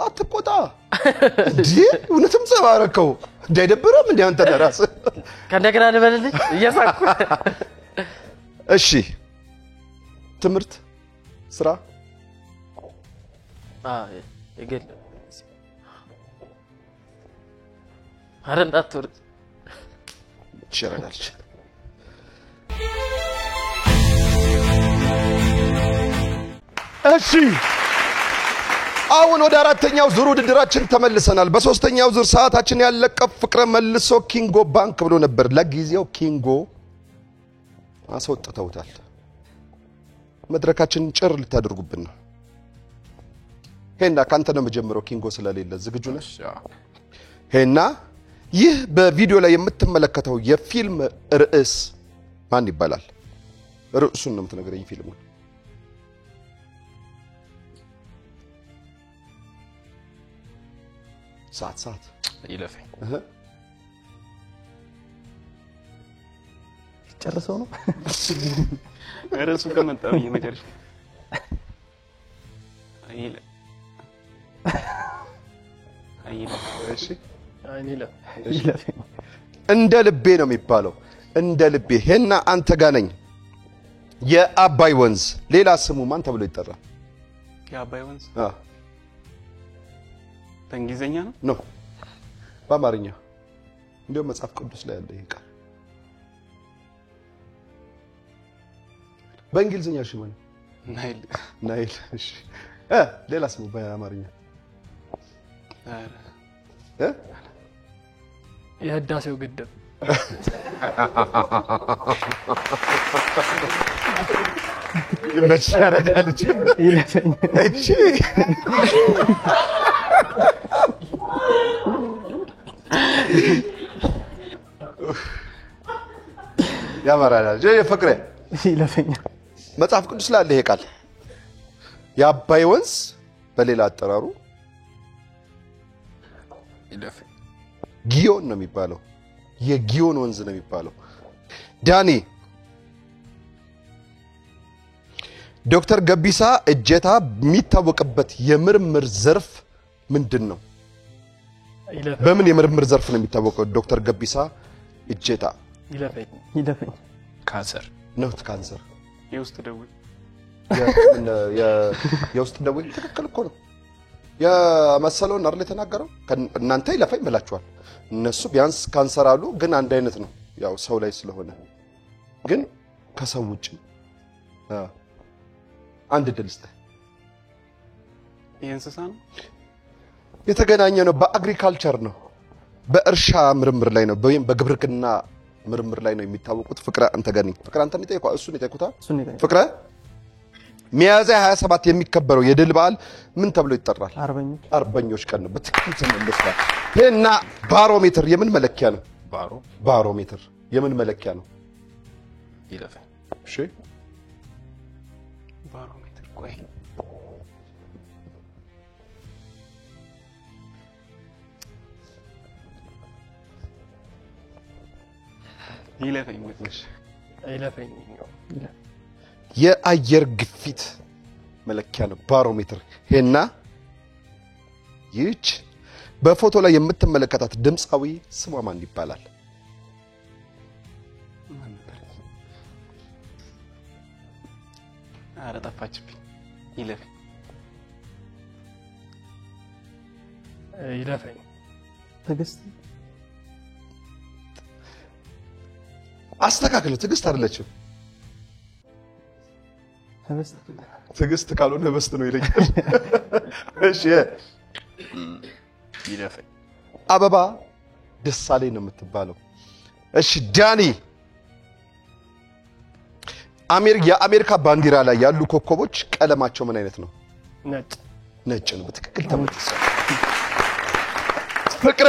አትቆጣ እንዴ! እውነትም ጸባረከው እንዳይደብረም እንዴ አንተ ለራስህ ከእንደገና ልበልልኝ እየሳኩ። እሺ ትምህርት፣ ስራ የግል ኧረ እንዳትወርድ ይችላል። እሺ አሁን ወደ አራተኛው ዙር ውድድራችን ተመልሰናል። በሶስተኛው ዙር ሰዓታችን ያለቀው ፍቅረ መልሶ ኪንጎ ባንክ ብሎ ነበር። ለጊዜው ኪንጎ አስወጥተውታል። መድረካችን ጭር ልታደርጉብን ነው። ሄና ካንተ ነው መጀመሪያው። ኪንጎ ስለሌለ ዝግጁ ነሽ? ሄና ይህ በቪዲዮ ላይ የምትመለከተው የፊልም ርዕስ ማን ይባላል? ርዕሱን ነው የምትነግረኝ ፊልሙን። ሰዓት ይለፈኝ ጨርሰው ነው ርዕሱ ከመጣ የመጨረሻ እሺ ይለፈኝ። እንደ ልቤ ነው የሚባለው። እንደ ልቤ። ሄና አንተ ጋር ነኝ። የአባይ ወንዝ ሌላ ስሙ ማን ተብሎ ይጠራል? የአባይ ወንዝ በእንግሊዘኛ ነው? ኖ በአማርኛ። እንደውም መጽሐፍ ቅዱስ ላይ ያለ ይሄ ቃል በእንግሊዘኛ እሺ ማለት ናይል። እሺ ሌላ ስሙ በአማርኛ የህዳሴው ግድብ። ይመቻረዳልች ይለፈኝ። እሺ ያማራል። ፍቅሬ ይለፈኝ። መጽሐፍ ቅዱስ ላይ አለ ይሄ ቃል። የአባይ ወንዝ በሌላ አጠራሩ ይለፈኝ ጊዮን ነው የሚባለው። የጊዮን ወንዝ ነው የሚባለው። ዶክተር ገቢሳ እጀታ የሚታወቅበት የምርምር ዘርፍ ምንድነው? በምን የምርምር ዘርፍ ነው የሚታወቀው ዶክተር ገቢሳ እጀታ? ይለፈኝ ካንሰር ነው። ካንሰር የውስጥ ደዌ የውስጥ ደዌ ትክክል እኮ ነው። የመሰለውን አይደል የተናገረው? እናንተ ይለፈኝ ብላችኋል። እነሱ ቢያንስ ካንሰር አሉ፣ ግን አንድ አይነት ነው ያው ሰው ላይ ስለሆነ። ግን ከሰው ውጭ አንድ ድል ስጠ። የእንስሳ ነው የተገናኘ ነው። በአግሪካልቸር ነው፣ በእርሻ ምርምር ላይ ነው፣ ወይም በግብርና ምርምር ላይ ነው የሚታወቁት። ፍቅረ አንተ ጋር ነኝ። ፍቅረ አንተ ነው ጠይቀው። እሱን ይጠይቁታል። ፍቅረ ሚያዝያ 27 የሚከበረው የድል በዓል ምን ተብሎ ይጠራል? አርበኞች ቀን ነው። በትክክል ተመልሷል። እና ባሮሜትር የምን መለኪያ ነው? ባሮሜትር የምን መለኪያ ነው? ይለፈኝ። እሺ ባሮሜትር ቆይ ይለፈኝ ወጥሽ ይለፈኝ የአየር ግፊት መለኪያ ነው ባሮሜትር። ሄና ይህች በፎቶ ላይ የምትመለከታት ድምፃዊ ስሟ ማን ይባላል? ኧረ ጠፋችብኝ። ይለፈኝ ትዕግስት አስተካክለው። ትዕግስት አይደለችም። ትዕግስት ካልሆነ ህብስት ነው ይለኛል። እሺ ይለፈኝ። አበባ ደሳለኝ ነው የምትባለው። እሺ ዳኒ የአሜሪካ ባንዲራ ላይ ያሉ ኮከቦች ቀለማቸው ምን አይነት ነው? ነጭ ነው። በትክክል ተመልሷል። ፍቅረ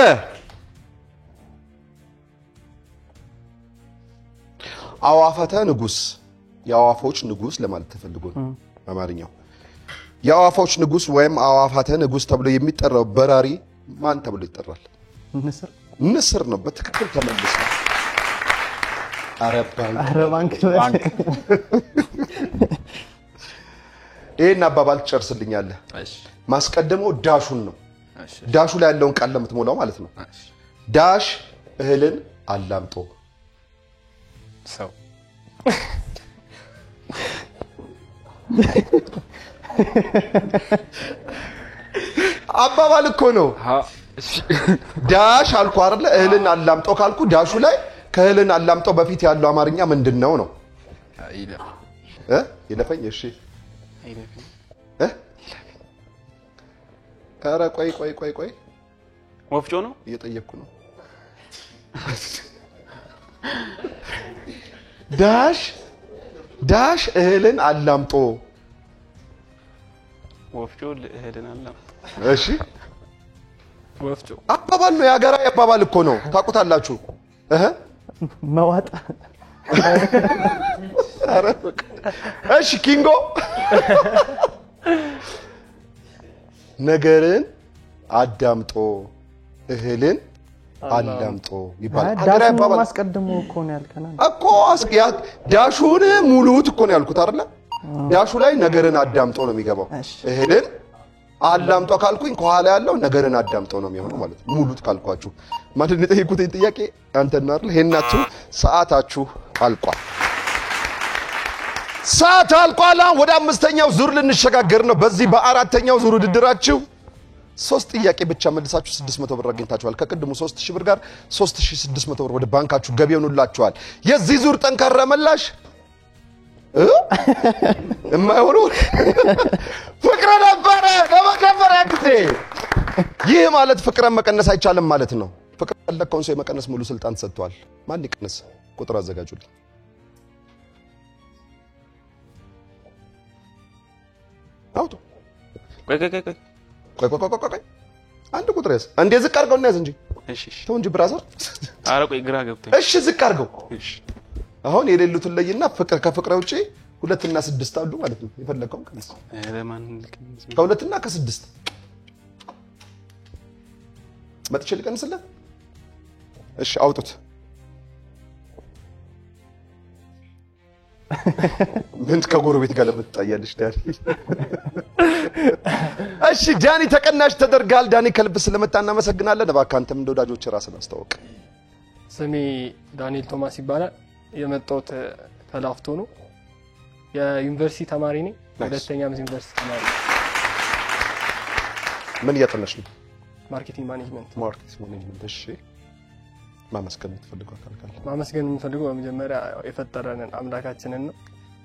አዋፋተ ንጉስ የአዋፎች ንጉስ ለማለት ተፈልጎ ነው በአማርኛው። የአዋፎች ንጉስ ወይም አዋፋተ ንጉስ ተብሎ የሚጠራው በራሪ ማን ተብሎ ይጠራል? ንስር ነው። በትክክል ተመልሷል። ባንክ ይሄን አባባል ትጨርስልኛለህ። ማስቀደመው ዳሹን ነው። ዳሹ ላይ ያለውን ቃል ለምትሞላው ማለት ነው። ዳሽ እህልን አላምጦ ሰው አባባል እኮ ነው። ዳሽ አልኩ አይደለ? እህልን አላምጦ ካልኩ ዳሹ ላይ ከእህልን አላምጦ በፊት ያለው አማርኛ ምንድነው ነው? ይለፈኝ። እሺ ኧረ ቆይ ወፍጮ ነው እየጠየቅኩ ነው። ዳሽ እህልን አላምጦ ወፍጮ እህልን አላምጦ። እሺ ወፍጮ አባባል ነው። የሀገራዊ አባባል እኮ ነው። ታውቁታላችሁ። መዋጥ። እሺ ኪንጎ ነገርን አዳምጦ እህልን አላምጦ ይባላል። ሀገራዊ አባባል ማስቀደሙ እኮ ነው ያልከና እኮ ዳሹን ሙሉት እኮ ነው ያልኩት አይደለ? ዳሹ ላይ ነገርን አዳምጦ ነው የሚገባው። እህልን አላምጦ ካልኩኝ ከኋላ ያለው ነገርን አዳምጦ ነው የሚሆነው ማለት ነው። ሙሉት ካልኳችሁ ማለት ነው። የጠየቁትኝ ጥያቄ አንተና አይደል? ሄናችሁ ሰዓታችሁ አልቋል። ሰዓት አልቋል። ወደ አምስተኛው ዙር ልንሸጋገር ነው። በዚህ በአራተኛው ዙር ውድድራችሁ 3 ጥያቄ ብቻ መልሳችሁ 600 ብር አግኝታችኋል። ከቅድሙ 3000 ብር ጋር 3600 ብር ወደ ባንካችሁ ገቢ ሆኖላችኋል። የዚህ ዙር ጠንካራ መላሽ የማይሆነው ፍቅረ ነበረ ለመጀመሪያ ጊዜ። ይህ ማለት ፍቅረን መቀነስ አይቻልም ማለት ነው። ፍቅር ያለከውን ሰው የመቀነስ ሙሉ ስልጣን ተሰጥቷል። ማን ይቀነስ? ቁጥር አዘጋጁልኝ። አውጡ። ቆይ አንድ ቁጥር ያዝ። እንዴ ዝቅ አድርገው እና ያዝ እንጂ። እሺ ተው እንጂ ብራዘር። ኧረ ቆይ ግራ ገብቶኝ። እሺ ዝቅ አድርገው። እሺ አሁን የሌሉትን ለይና ፍቅር ከፍቅረ ውጪ 2 እና 6 አሉ ማለት ነው። የፈለከውን ቀንስ። ለማን ከ2 እና ከ6 መጥቼ ልቀንስልህ። እሺ አውጡት። ምን ከጎረቤት ጋር ለምትጣያለሽ ዳኒ? እሺ ዳኒ ተቀናሽ ተደርጋል። ዳኒ ከልብ ስለመጣ እናመሰግናለን። እባክህ አንተም እንደ ወዳጆች ራስን አስተዋውቅ። ስሜ ዳንኤል ቶማስ ይባላል። የመጣሁት ከላፍቶ ነው። የዩኒቨርሲቲ ተማሪ ነኝ። ሁለተኛ ዓመት ዩኒቨርሲቲ ተማሪ ነኝ። ምን እያጠናሽ ነው? ማርኬቲንግ ማኔጅመንት። ማርኬቲንግ ማኔጅመንት። እሺ ማመስገን የምትፈልገው አካል ካለ? ማመስገን የምፈልገው በመጀመሪያ የፈጠረንን አምላካችንን ነው።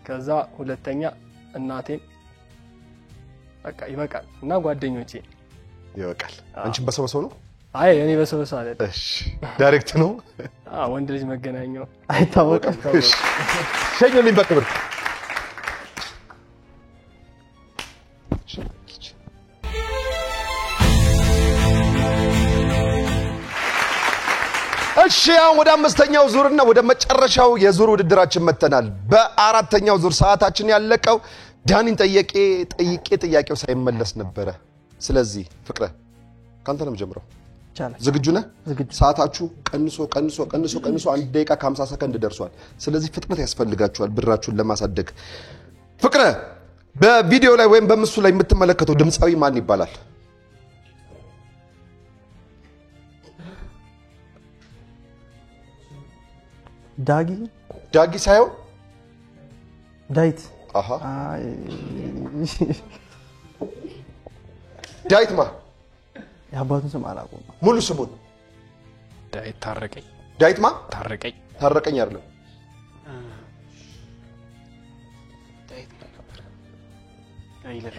ከዛ ሁለተኛ እናቴን። በቃ ይበቃል። እና ጓደኞቼ ይበቃል። አንቺም በሰበሰው ነው? አይ እኔ በሰበሰው አይደል። እሺ ዳይሬክት ነው? ወንድ ልጅ መገናኛው አይታወቅም። እሺ ሸኙልኝ በክብር። እሺ አሁን ወደ አምስተኛው ዙርና ወደ መጨረሻው የዙር ውድድራችን መተናል። በአራተኛው ዙር ሰዓታችን ያለቀው ዳኒን ጠይቄ ጥያቄው ሳይመለስ ነበረ። ስለዚህ ፍቅረ ካንተ ነው የምጀምረው። ይቻላል። ዝግጁ ነህ? ዝግጁ። ሰዓታችሁ ቀንሶ 1 ደቂቃ ከ50 ሰከንድ ደርሷል። ስለዚህ ፍጥነት ያስፈልጋችኋል ብራችሁን ለማሳደግ። ፍቅረ በቪዲዮ ላይ ወይም በምስሉ ላይ የምትመለከተው ድምፃዊ ማን ይባላል? ዳጊ ሳይሆን ዳዊት። አሃ ዳዊት ማ የአባቱን ስም አላውቀውም። ሙሉ ስሙን? ዳዊት ታረቀኝ። ዳዊት ማ ታረቀኝ። ታረቀኝ አይደለም። ዳዊት ነበር። አይለፍ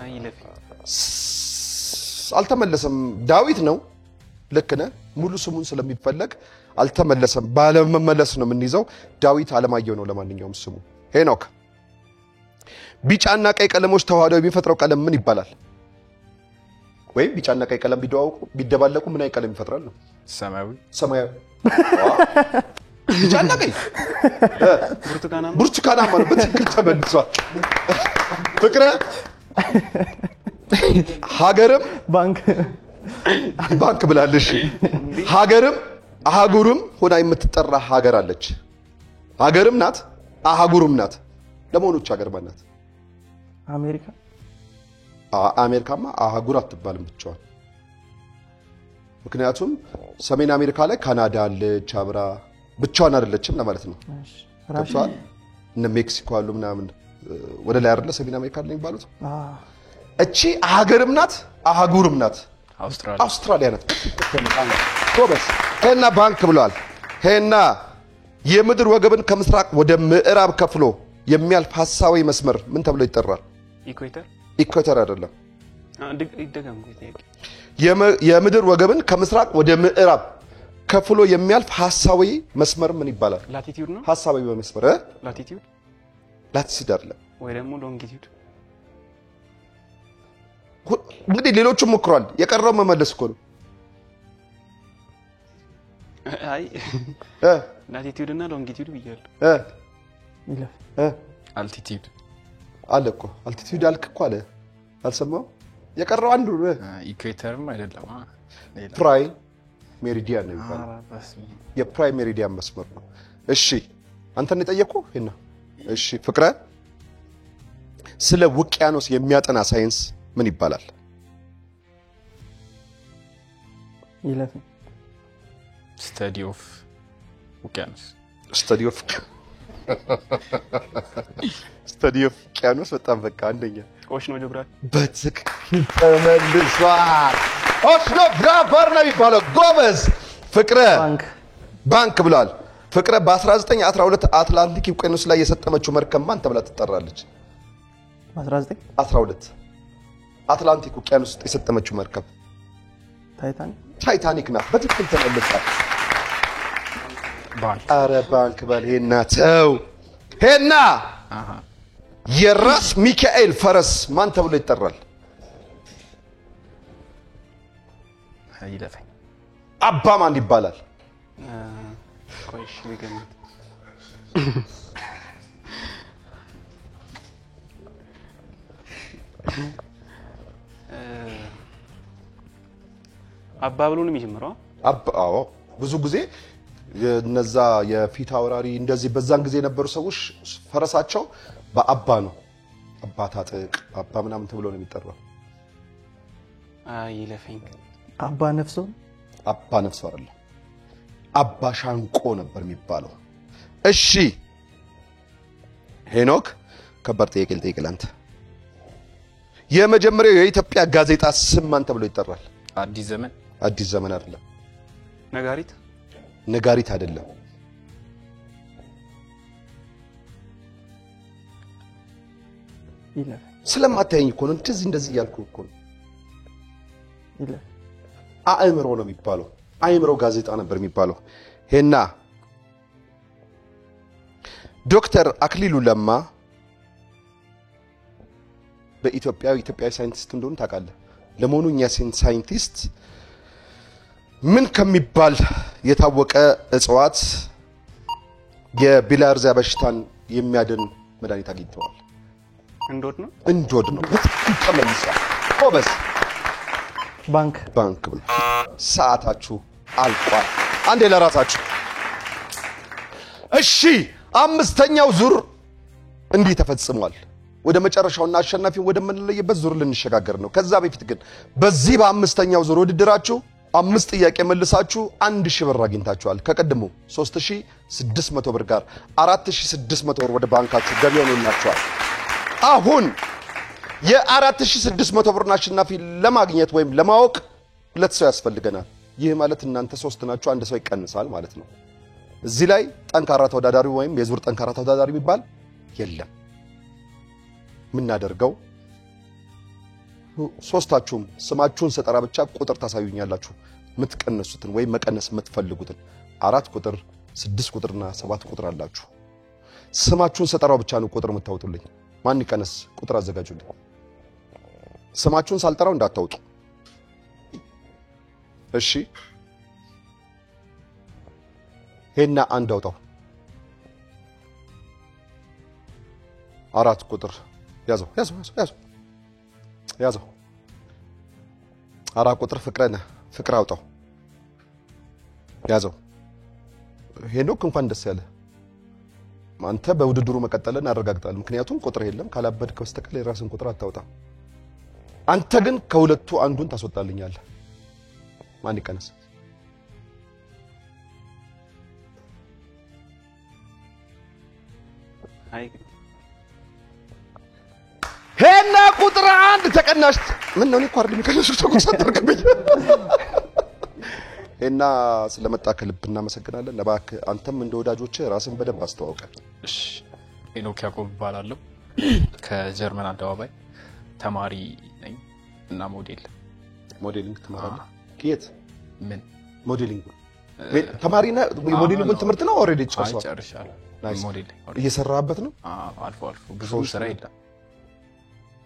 አይለፍ አልተመለሰም። ዳዊት ነው። ልክ ነህ። ሙሉ ስሙን ስለሚፈለግ አልተመለሰም። ባለመመለስ ነው የምንይዘው። ዳዊት አለማየሁ ነው ለማንኛውም ስሙ። ሄኖክ ቢጫና ቀይ ቀለሞች ተዋህደው የሚፈጥረው ቀለም ምን ይባላል? ወይም ቢጫና ቀይ ቀለም ቢደባለቁ ምን አይነት ቀለም ይፈጥራሉ? ሰማያዊ። ቢጫና ቀይ ብርቱካናማ ነው። በትክክል ተመልሷል። ፍቅረ ሀገርም ባንክ ብላለሽ። ሀገርም አህጉርም ሆና የምትጠራ ሀገር አለች። ሀገርም ናት አህጉርም ናት። ለመሆኑች ሀገር ማን ናት? አሜሪካ። አሜሪካማ አህጉር አትባልም ብቻዋን። ምክንያቱም ሰሜን አሜሪካ ላይ ካናዳ አለች አብራ፣ ብቻዋን አይደለችም ለማለት ነው። ገብቷል? እነ ሜክሲኮ አሉ ምናምን ወደ ላይ አይደለ ሰሜን አሜሪካ ላይ የሚባሉት። እቺ ሀገርም ናት አህጉርም ናት። አውስትራሊያ ናት። ጎበዝ። ሄና ባንክ ብለዋል። ሄና የምድር ወገብን ከምስራቅ ወደ ምዕራብ ከፍሎ የሚያልፍ ሐሳዊ መስመር ምን ተብሎ ይጠራል? ኢኩዌተር አይደለም። የምድር ወገብን ከምስራቅ ወደ ምዕራብ ከፍሎ የሚያልፍ ሐሳዊ መስመር ምን ይባላል? ላቲቲዩድ ነው። ሐሳዊ መስመር ላቲቲዩድ አይደለም። ወይ ደግሞ ሎንጊቲዩድ። እንግዲህ ሌሎቹም ሞክሯል። የቀረው መመለስ እኮ ነው። አይ ላቲቲዩድ እና ሎንጊቲዩድ ብያለሁ። አልቲቲዩድ አለ እኮ። አልቲቲዩድ አልክ እኮ አለ። አልሰማው? የቀረው አንዱ ኢኩዌተርም አይደለም። ፕራይም ሜሪዲያን ነው የሚባለው። የፕራይም ሜሪዲያን መስመር ነው። እሺ አንተን የጠየቅኩ ሄና። እሺ ፍቅረ ስለ ውቅያኖስ የሚያጠና ሳይንስ ምን ይባላል? ይለፍ ስተዲ ኦፍ ውቅያኖስ። ስተዲ ኦፍ ውቅያኖስ። በጣም በቃ አንደኛ ኦሽኖግራፊ። በትክክል ተመልሷል። ኦሽኖግራፈር ነው የሚባለው። ጎበዝ። ፍቅረ ባንክ ብሏል። ፍቅረ በ1912 አትላንቲክ ውቅያኖስ ላይ የሰጠመችው መርከብ ማን ተብላ ትጠራለች? 1912 አትላንቲክ ውቅያኖስ ውስጥ የሰጠመችው መርከብ ታይታኒክ ናት። በትክክል ተመልሷል። አረ ባንክ በል ሄና ተው። ሄና የራስ ሚካኤል ፈረስ ማን ተብሎ ይጠራል? አይለፈኝ። አባ ማን ይባላል? ቆይሽ ልገምት። አባ ብሎ ነው የሚጀምረው። አዎ ብዙ ጊዜ የነዛ የፊት አውራሪ እንደዚህ በዛን ጊዜ የነበሩ ሰዎች ፈረሳቸው በአባ ነው። አባ ታጥቅ አባ ምናምን ተብሎ ነው የሚጠራው። ይለፈኝ። አባ ነፍሶ አባ ነፍሶ አይደለም፣ አባ ሻንቆ ነበር የሚባለው። እሺ ሄኖክ ከባድ ጥያቄ ልጠይቅህ አንተ። የመጀመሪያው የኢትዮጵያ ጋዜጣ ስም ማን ተብሎ ይጠራል? አዲስ ዘመን። አዲስ ዘመን አይደለም። ነጋሪት። ነጋሪት አይደለም። ይለፍ ስለማታየኝ እኮ ነው እንደዚህ እያልኩ እኮ ነው። ይለፍ አእምሮ ነው የሚባለው። አእምሮ ጋዜጣ ነበር የሚባለው። ሄና ዶክተር አክሊሉ ለማ ኢትዮጵያዊ ሳይንቲስት እንደሆነ ታውቃለህ? ለመሆኑ እኛ ሳይንቲስት ምን ከሚባል የታወቀ እጽዋት የቢላርዚያ በሽታን የሚያድን መድኃኒት አግኝተዋል? እንዶድ ነው። እንዶድ ነው። ተመልሷል። ጎበዝ። ባንክ ብሎ ሰዓታችሁ አልቋል። አንዴ ለራሳችሁ። እሺ አምስተኛው ዙር እንዲህ ተፈጽሟል። ወደ መጨረሻውና አሸናፊው ወደ ምንለየበት ዙር ልንሸጋገር ነው። ከዛ በፊት ግን በዚህ በአምስተኛው ዙር ውድድራችሁ 5 ጥያቄ መልሳችሁ 1000 ብር አግኝታችኋል። ከቀድሞ 3600 ብር ጋር 4600 ብር ወደ ባንካችሁ ገቢ ሆኖላችኋል። አሁን የ4600 ብር አሸናፊ ለማግኘት ወይም ለማወቅ 2 ሰው ያስፈልገናል። ይህ ማለት እናንተ 3 ናችሁ፣ አንድ ሰው ይቀንሳል ማለት ነው። እዚህ ላይ ጠንካራ ተወዳዳሪ ወይም የዙር ጠንካራ ተወዳዳሪ የሚባል የለም። ምናደርገው ሶስታችሁም ስማችሁን ሰጠራ ብቻ ቁጥር ታሳዩኛላችሁ። ምትቀነሱትን ወይ መቀነስ የምትፈልጉትን 4 ቁጥር፣ 6 ቁጥርና 7 ቁጥር አላችሁ። ስማችሁን ሰጠራው ብቻ ነው ቁጥር የምታወጡልኝ። ማን ይቀነስ ቁጥር አዘጋጁልኝ። ስማችሁን ሳልጠራው እንዳታወጡ እሺ። ሄና አንድ አውጣው። 4 ቁጥር ያዘው። 4 ቁጥር ፍቅር አውጣው። ያዘው። ሄኖክ እንኳን ደስ ያለ። አንተ በውድድሩ መቀጠልን አረጋግጣለሁ። ምክንያቱም ቁጥር የለም። ካላበድክ በስተቀር የራስን ቁጥር አታውጣም። አንተ ግን ከሁለቱ አንዱን ታስወጣልኛለህ። ማን ይቀነስ? ሄና ቁጥር 1 ተቀናሽ። ምን ነው እኮ አይደለም ከነሱ ተቆጣጣርክብኝ። ሄና ስለመጣ ከልብ እናመሰግናለን። እባክህ አንተም እንደ ወዳጆች ራስን በደንብ አስተዋውቀ። እሺ ሄኖክ ያዕቆብ እባላለሁ። ከጀርመን አደባባይ ተማሪ ነኝ እና ሞዴሊንግ ትማራለህ? የት? ምን ሞዴሊንግ ተማሪ ነህ? ሞዴሊንግ ትምህርት ነው ኦሬዲ ጨርሷል? ጨርሻለሁ። ሞዴሊንግ እየሰራህበት ነው? አልፎ ብዙ ስራ የለም።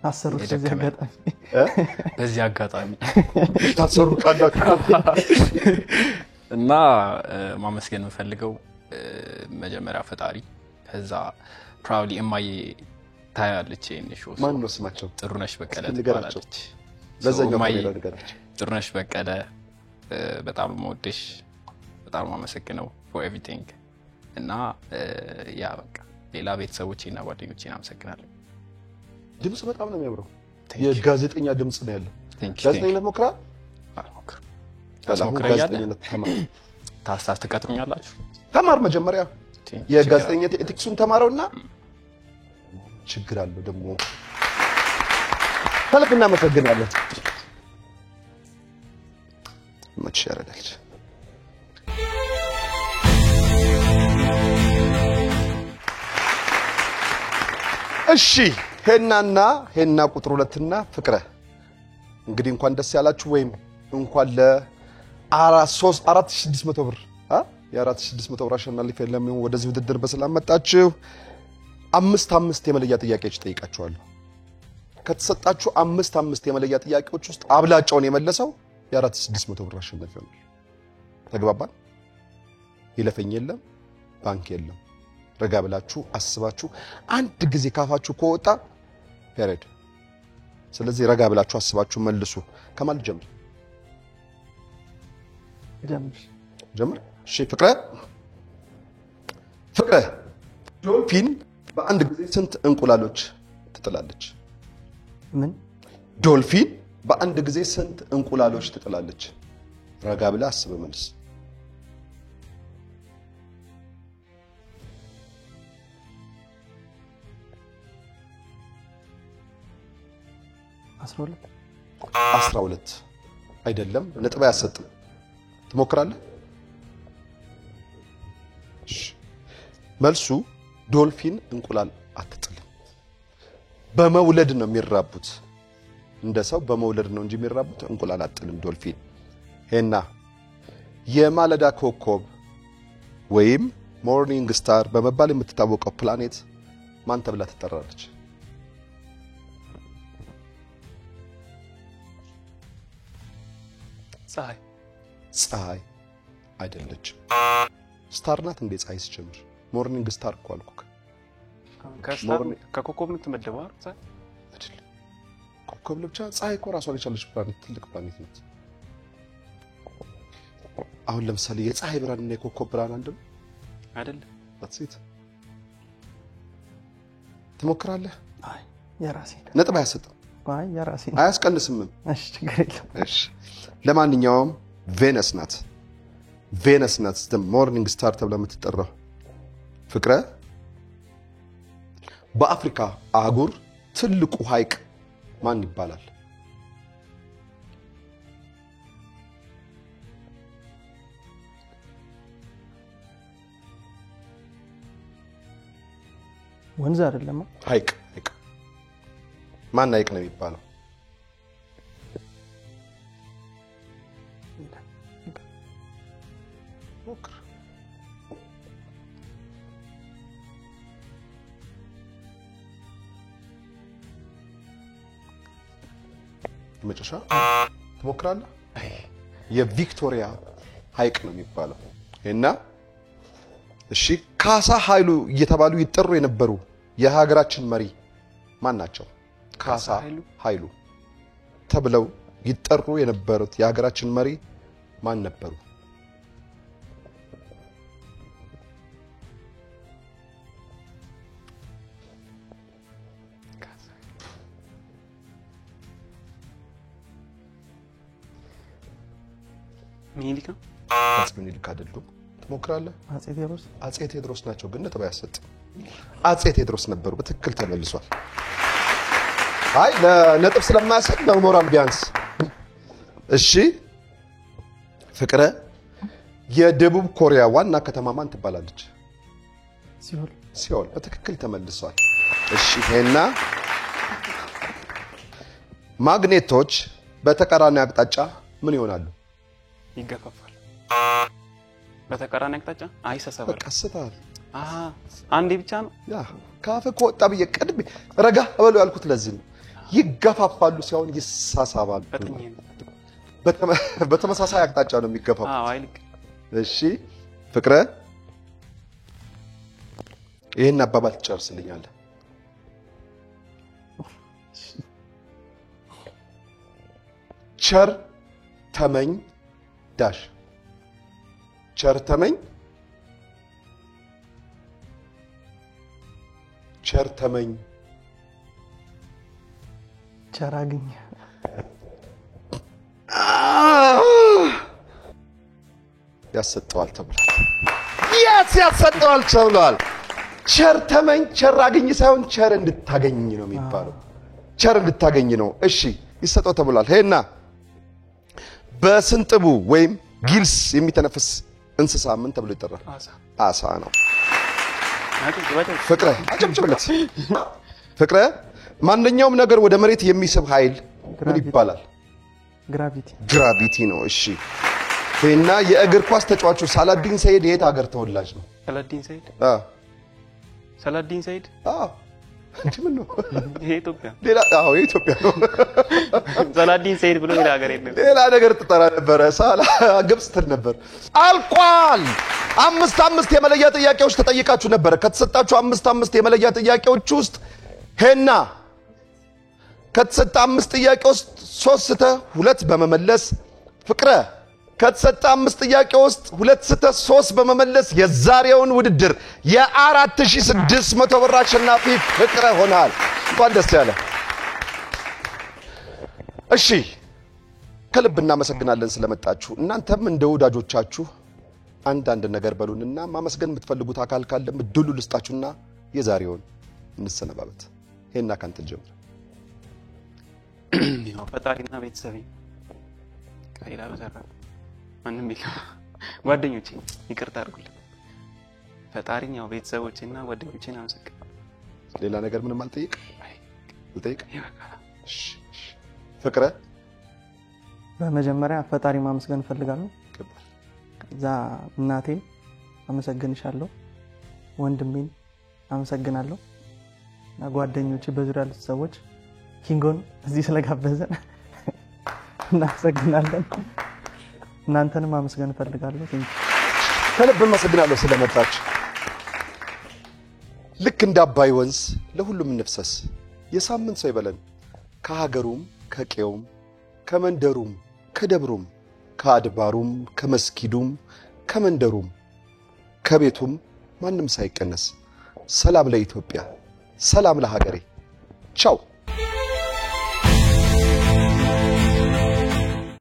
አሰሩት በዚህ አጋጣሚ ታሰሩ ካላችሁ እና ማመስገን የምፈልገው መጀመሪያ ፈጣሪ፣ ከዛ ፕራውድሊ እማዬ ታያለች። ሾው ማን ነው ስማቸው? ጥሩነሽ በቀለ ትባላለች። በዛኛው ካሜራ ንገራቸው። ጥሩነሽ በቀለ በጣም የምወድሽ፣ በጣም የማመሰግነው for everything እና ያ በቃ ሌላ ቤተሰቦቼና ጓደኞቼን አመሰግናለሁ። ድምጽ በጣም ነው የሚያምረው። የጋዜጠኛ ድምጽ ነው ያለው። ጋዜጠኝነት ሞክራ ጋዜጠኝነት ተማር። ታስታስ ተቀጥሩኛላችሁ? ተማር መጀመሪያ የጋዜጠኝነት ኤቲክሱን ተማረውና ችግር አለው ደግሞ። ከልብ እናመሰግናለን። መች ያረዳል። እሺ ሄና ቁጥር 2 እና ፍቅረ እንግዲህ እንኳን ደስ ያላችሁ ወይም እንኳን ለ4600 ብር የ4600 ብር አሸናፊ ለምን ወደዚህ ውድድር በሰላም መጣችሁ። 5 የመለያ ጥያቄዎች ጠይቃችኋለሁ። ከተሰጣችሁ 5 የመለያ ጥያቄዎች ውስጥ አብላጫውን የመለሰው የ4600 ብር አሸናፊ ነው። ተግባባን? ይለፈኝ የለም፣ ባንክ የለም። ረጋ ብላችሁ አስባችሁ አንድ ጊዜ ካፋችሁ ከወጣ ፔሬድ። ስለዚህ ረጋ ብላችሁ አስባችሁ መልሱ። ከማል ጀምር። እሺ ፍቅረ ዶልፊን በአንድ ጊዜ ስንት እንቁላሎች ትጥላለች? ምን ዶልፊን በአንድ ጊዜ ስንት እንቁላሎች ትጥላለች? ረጋ ብለህ አስበህ መልስ። አስራ ሁለት አይደለም፣ ነጥብ አያሰጥም። ትሞክራለህ? መልሱ ዶልፊን እንቁላል አትጥልም። በመውለድ ነው የሚራቡት። እንደ ሰው በመውለድ ነው እንጂ የሚራቡት እንቁላል አትጥልም ዶልፊን። ሄና የማለዳ ኮከብ ወይም ሞርኒንግ ስታር በመባል የምትታወቀው ፕላኔት ማን ተብላ ትጠራለች? ፀሐይ አይደለችም። ስታር ናት እንዴ ፀሐይ ሲጀምር? ሞርኒንግ ስታር እኮ አልኩህ። ከኮከብ የምትመደበው አይደል? ኮከብ ብቻ ፀሐይ እኮ ራሷን የቻለች ፕላኔት፣ ትልቅ ፕላኔት ናት። አሁን ለምሳሌ የፀሐይ ብርሃንና የኮከብ ብርሃን አንድ ነው አይደለም? አትሴት ትሞክራለህ? አይ የራሴ ነጥብ አያሰጥም። አይ የራሴ አያስቀንስም። እሺ ችግር የለም። እሺ ለማንኛውም ቬነስ ናት። ቬነስ ናት ሞርኒንግ ስታር ተብላ የምትጠራው። ፍቅረ በአፍሪካ አህጉር ትልቁ ሐይቅ ማን ይባላል? ወንዝ አይደለም። ሐይቅ ማን ሐይቅ ነው የሚባለው? መጨረሻ ትሞክራለህ? የቪክቶሪያ ሐይቅ ነው የሚባለው። እና እሺ ካሳ ኃይሉ እየተባሉ ይጠሩ የነበሩ የሀገራችን መሪ ማን ናቸው? ካሳ ኃይሉ ተብለው ይጠሩ የነበሩት የሀገራችን መሪ ማን ነበሩ? ሚኒሊክ ሚኒሊክ አይደሉም። ትሞክራለህ? አፄ ቴዎድሮስ ናቸው፣ ግን ነጥብ አያሰጥም። አፄ ቴዎድሮስ ነበሩ። በትክክል ተመልሷል። አይ ለነጥብ ስለማያሰጥ ለሞራል ቢያንስ። እሺ ፍቅረ የደቡብ ኮሪያ ዋና ከተማ ማን ትባላለች? ሲኦል። በትክክል ተመልሷል። እሺ ሄና ማግኔቶች በተቃራኒ አቅጣጫ ምን ይሆናሉ? ይገፋፋል። በተቃራኒ አቅጣጫ አይሰሰበል። ቀስታል። አንዴ ብቻ ነው ያ ካፈ ከወጣ ብዬ ቀድሜ ረጋ እበሉ ያልኩት ለዚህ ነው። ይገፋፋሉ ሲሆን ይሳሳባሉ። በተመሳሳይ አቅጣጫ ነው የሚገፋፉት። አይልቅ። እሺ ፍቅረ ይሄን አባባል ትጨርስልኛለህ? ቸር ተመኝ ዳሽ ቸር ተመኝ ቸር አግኝ ያሰጠዋል ተብሏል። ያሰጠዋል ተብሏል። ቸር ተመኝ ቸር አግኝ ሳይሆን ቸር እንድታገኝ ነው የሚባለው። ቸር እንድታገኝ ነው። እሺ ይሰጠው ተብሏል። ሄና በስንጥቡ ወይም ጊልስ የሚተነፍስ እንስሳ ምን ተብሎ ይጠራል? አሳ ነው። ፍቅረ አጨብጭብለት። ፍቅረ ማንኛውም ነገር ወደ መሬት የሚስብ ኃይል ምን ይባላል? ግራቪቲ ነው። እሺ እና የእግር ኳስ ተጫዋቹ ሳላዲን ሰይድ የት ሀገር ተወላጅ ነው? ሳላዲን ሰይድ ምን ነው? የኢትዮጵያ የኢትዮጵያ ነው። ሳላዲን ሰይድ ብሎ ሌላ ሀገር የለም። ሌላ ነገር ትጠራ ነበረ። ግብጽ ትል ነበር። አልቋል። 5 የመለያ ጥያቄዎች ተጠይቃችሁ ነበረ። ከተሰጣችሁ 5 የመለያ ጥያቄዎች ውስጥ ሄና ከተሰጣ 5 ጥያቄ ውስጥ 3 2 በመመለስ ፍቅረ ከተሰጠ 5 ጥያቄ ውስጥ 2 ስህተት 3 በመመለስ የዛሬውን ውድድር የ4600 ብር አሸናፊ ፍቅረ ሆናል። እንኳን ደስ ያለ። እሺ ከልብ እናመሰግናለን ስለመጣችሁ። እናንተም እንደ ወዳጆቻችሁ አንዳንድ ነገር በሉንና ማመስገን የምትፈልጉት አካል ካለ እድሉ ልስጣችሁና የዛሬውን እንሰነባበት። ሄና ካንተ ጀምር። ያው ፈጣሪና ቤተሰቤ ከሌላ በዘራ ማንም የለም። ጓደኞቼ ይቅርታ አድርጉልኝ። ፈጣሪኝ ያው ቤተሰቦቼና ጓደኞቼን አመሰግናለሁ። ሌላ ነገር ምንም አልጠይቅ ልጠይቅ። እሺ ፍቅረ በመጀመሪያ ፈጣሪ ማመስገን ፈልጋለሁ። ከዛ እናቴን አመሰግንሻለሁ፣ ወንድሜን አመሰግናለሁ እና ጓደኞቼ በዙሪያ ያሉት ሰዎች ኪንጎን እዚህ ስለጋበዘን እናመሰግናለን። እናንተንም አመስገን ፈልጋለሁ። ከልብ አመሰግናለሁ ስለመጣችሁ። ልክ እንደ አባይ ወንዝ ለሁሉም እንፍሰስ። የሳምንት ሰው ይበለን። ከሀገሩም ከቄውም ከመንደሩም ከደብሩም ከአድባሩም ከመስጊዱም ከመንደሩም ከቤቱም ማንም ሳይቀነስ ሰላም ለኢትዮጵያ፣ ሰላም ለሀገሬ። ቻው